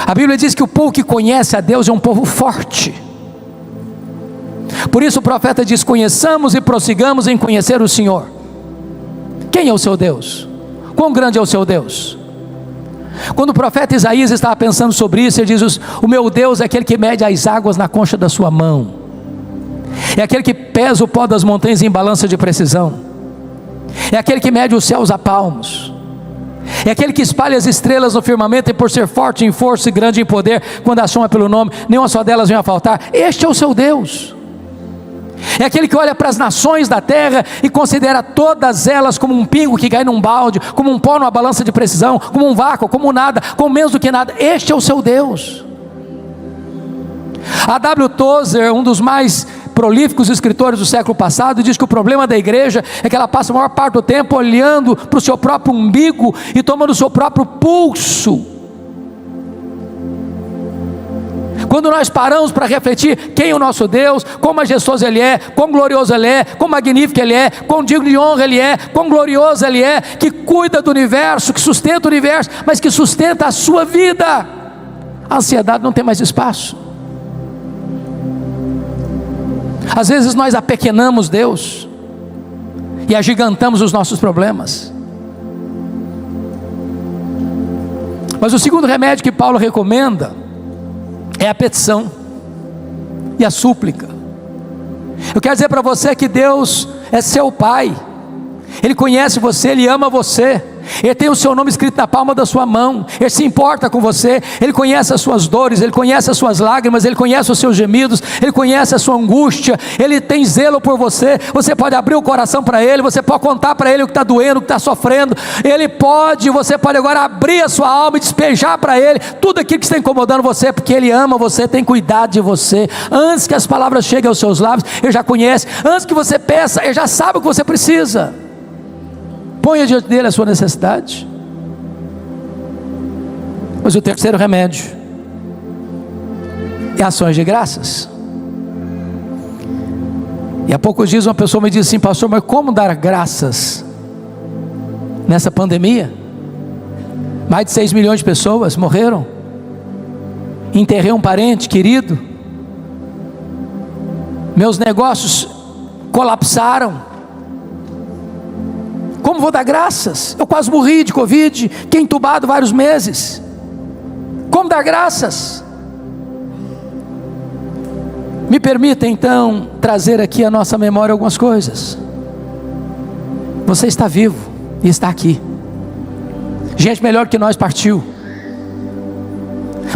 A Bíblia diz que o povo que conhece a Deus é um povo forte. Por isso o profeta diz: conheçamos e prossigamos em conhecer o Senhor. Quem é o seu Deus? Quão grande é o seu Deus? Quando o profeta Isaías estava pensando sobre isso, ele diz: o meu Deus é aquele que mede as águas na concha da sua mão, é aquele que pesa o pó das montanhas em balança de precisão, é aquele que mede os céus a palmos, é aquele que espalha as estrelas no firmamento, e por ser forte em força e grande em poder, quando a chama pelo nome, nenhuma só delas vem a faltar. Este é o seu Deus. É aquele que olha para as nações da terra e considera todas elas como um pingo que cai num balde, como um pó numa balança de precisão, como um vácuo, como nada, como menos do que nada. Este é o seu Deus. A W. Tozer, um dos mais prolíficos escritores do século passado, diz que o problema da igreja é que ela passa a maior parte do tempo olhando para o seu próprio umbigo e tomando o seu próprio pulso. Quando nós paramos para refletir quem é o nosso Deus, quão majestoso Ele é, quão glorioso Ele é, quão magnífico Ele é, quão digno de honra Ele é, quão glorioso Ele é, que cuida do universo, que sustenta o universo, mas que sustenta a sua vida, a ansiedade não tem mais espaço. Às vezes nós apequenamos Deus e agigantamos os nossos problemas. Mas o segundo remédio que Paulo recomenda é a petição e a súplica. Eu quero dizer para você que Deus é seu Pai. Ele conhece você, Ele ama você, Ele tem o seu nome escrito na palma da sua mão, Ele se importa com você, Ele conhece as suas dores, Ele conhece as suas lágrimas, Ele conhece os seus gemidos, Ele conhece a sua angústia, Ele tem zelo por você. Você pode abrir o coração para Ele, você pode contar para Ele o que está doendo, o que está sofrendo. Você pode agora abrir a sua alma e despejar para Ele tudo aquilo que está incomodando você, porque Ele ama você, tem cuidado de você. Antes que as palavras cheguem aos seus lábios, Ele já conhece. Antes que você peça, Ele já sabe o que você precisa. Ponha diante dele a sua necessidade. Mas o terceiro remédio é ações de graças. E há poucos dias uma pessoa me disse assim: pastor, mas como dar graças nessa pandemia? Mais de 6 milhões de pessoas morreram. Enterrei um parente querido. Meus negócios colapsaram. Como vou dar graças? Eu quase morri de Covid, fiquei entubado vários meses. Como dar graças? Me permita então trazer aqui à nossa memória algumas coisas. Você está vivo e está aqui. Gente melhor que nós partiu.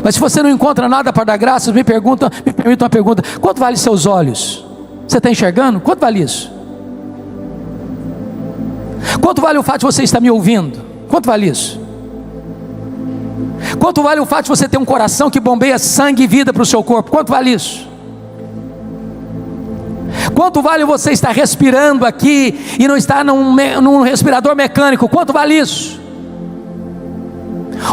Mas se você não encontra nada para dar graças, me permita uma pergunta: quanto vale seus olhos? Você está enxergando? Quanto vale isso? Quanto vale o fato de você estar me ouvindo? Quanto vale isso? Quanto vale o fato de você ter um coração que bombeia sangue e vida para o seu corpo? Quanto vale isso? Quanto vale você estar respirando aqui e não estar num respirador mecânico? Quanto vale isso?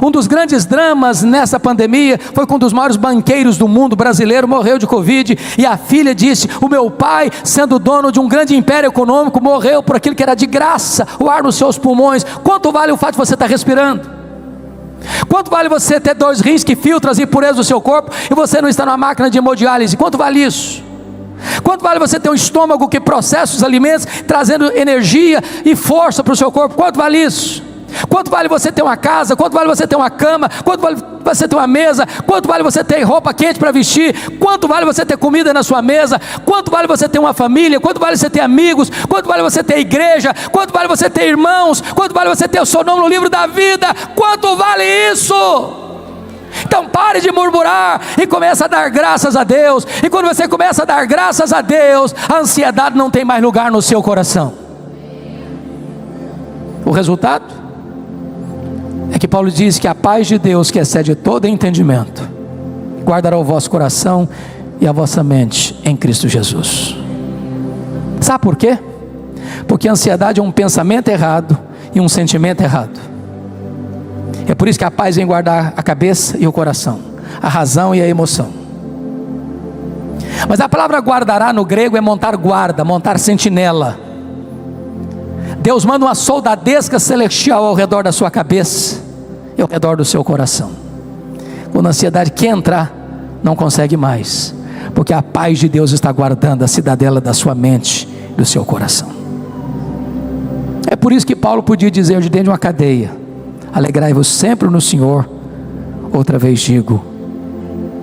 Um dos grandes dramas nessa pandemia foi quando um dos maiores banqueiros do mundo brasileiro morreu de Covid, e a filha disse: o meu pai, sendo dono de um grande império econômico, morreu por aquilo que era de graça, o ar nos seus pulmões. Quanto vale o fato de você estar respirando? Quanto vale você ter 2 rins que filtram as impurezas do seu corpo e você não está numa máquina de hemodiálise? Quanto vale isso? Quanto vale você ter um estômago que processa os alimentos, trazendo energia e força para o seu corpo? Quanto vale isso? Quanto vale você ter uma casa? Quanto vale você ter uma cama? Quanto vale você ter uma mesa? Quanto vale você ter roupa quente para vestir? Quanto vale você ter comida na sua mesa? Quanto vale você ter uma família? Quanto vale você ter amigos? Quanto vale você ter igreja? Quanto vale você ter irmãos? Quanto vale você ter o seu nome no livro da vida? Quanto vale isso? Então pare de murmurar e comece a dar graças a Deus. E quando você começa a dar graças a Deus, a ansiedade não tem mais lugar no seu coração. O resultado é que Paulo diz que a paz de Deus, que excede todo entendimento, guardará o vosso coração e a vossa mente em Cristo Jesus. Sabe por quê? Porque a ansiedade é um pensamento errado e um sentimento errado. É por isso que a paz vem guardar a cabeça e o coração, a razão e a emoção. Mas a palavra guardará no grego é montar guarda, montar sentinela. Deus manda uma soldadesca celestial ao redor da sua cabeça e ao redor do seu coração. Quando a ansiedade quer entrar, não consegue mais, porque a paz de Deus está guardando a cidadela da sua mente e do seu coração. É por isso que Paulo podia dizer de dentro de uma cadeia: alegrai-vos sempre no Senhor. Outra vez digo,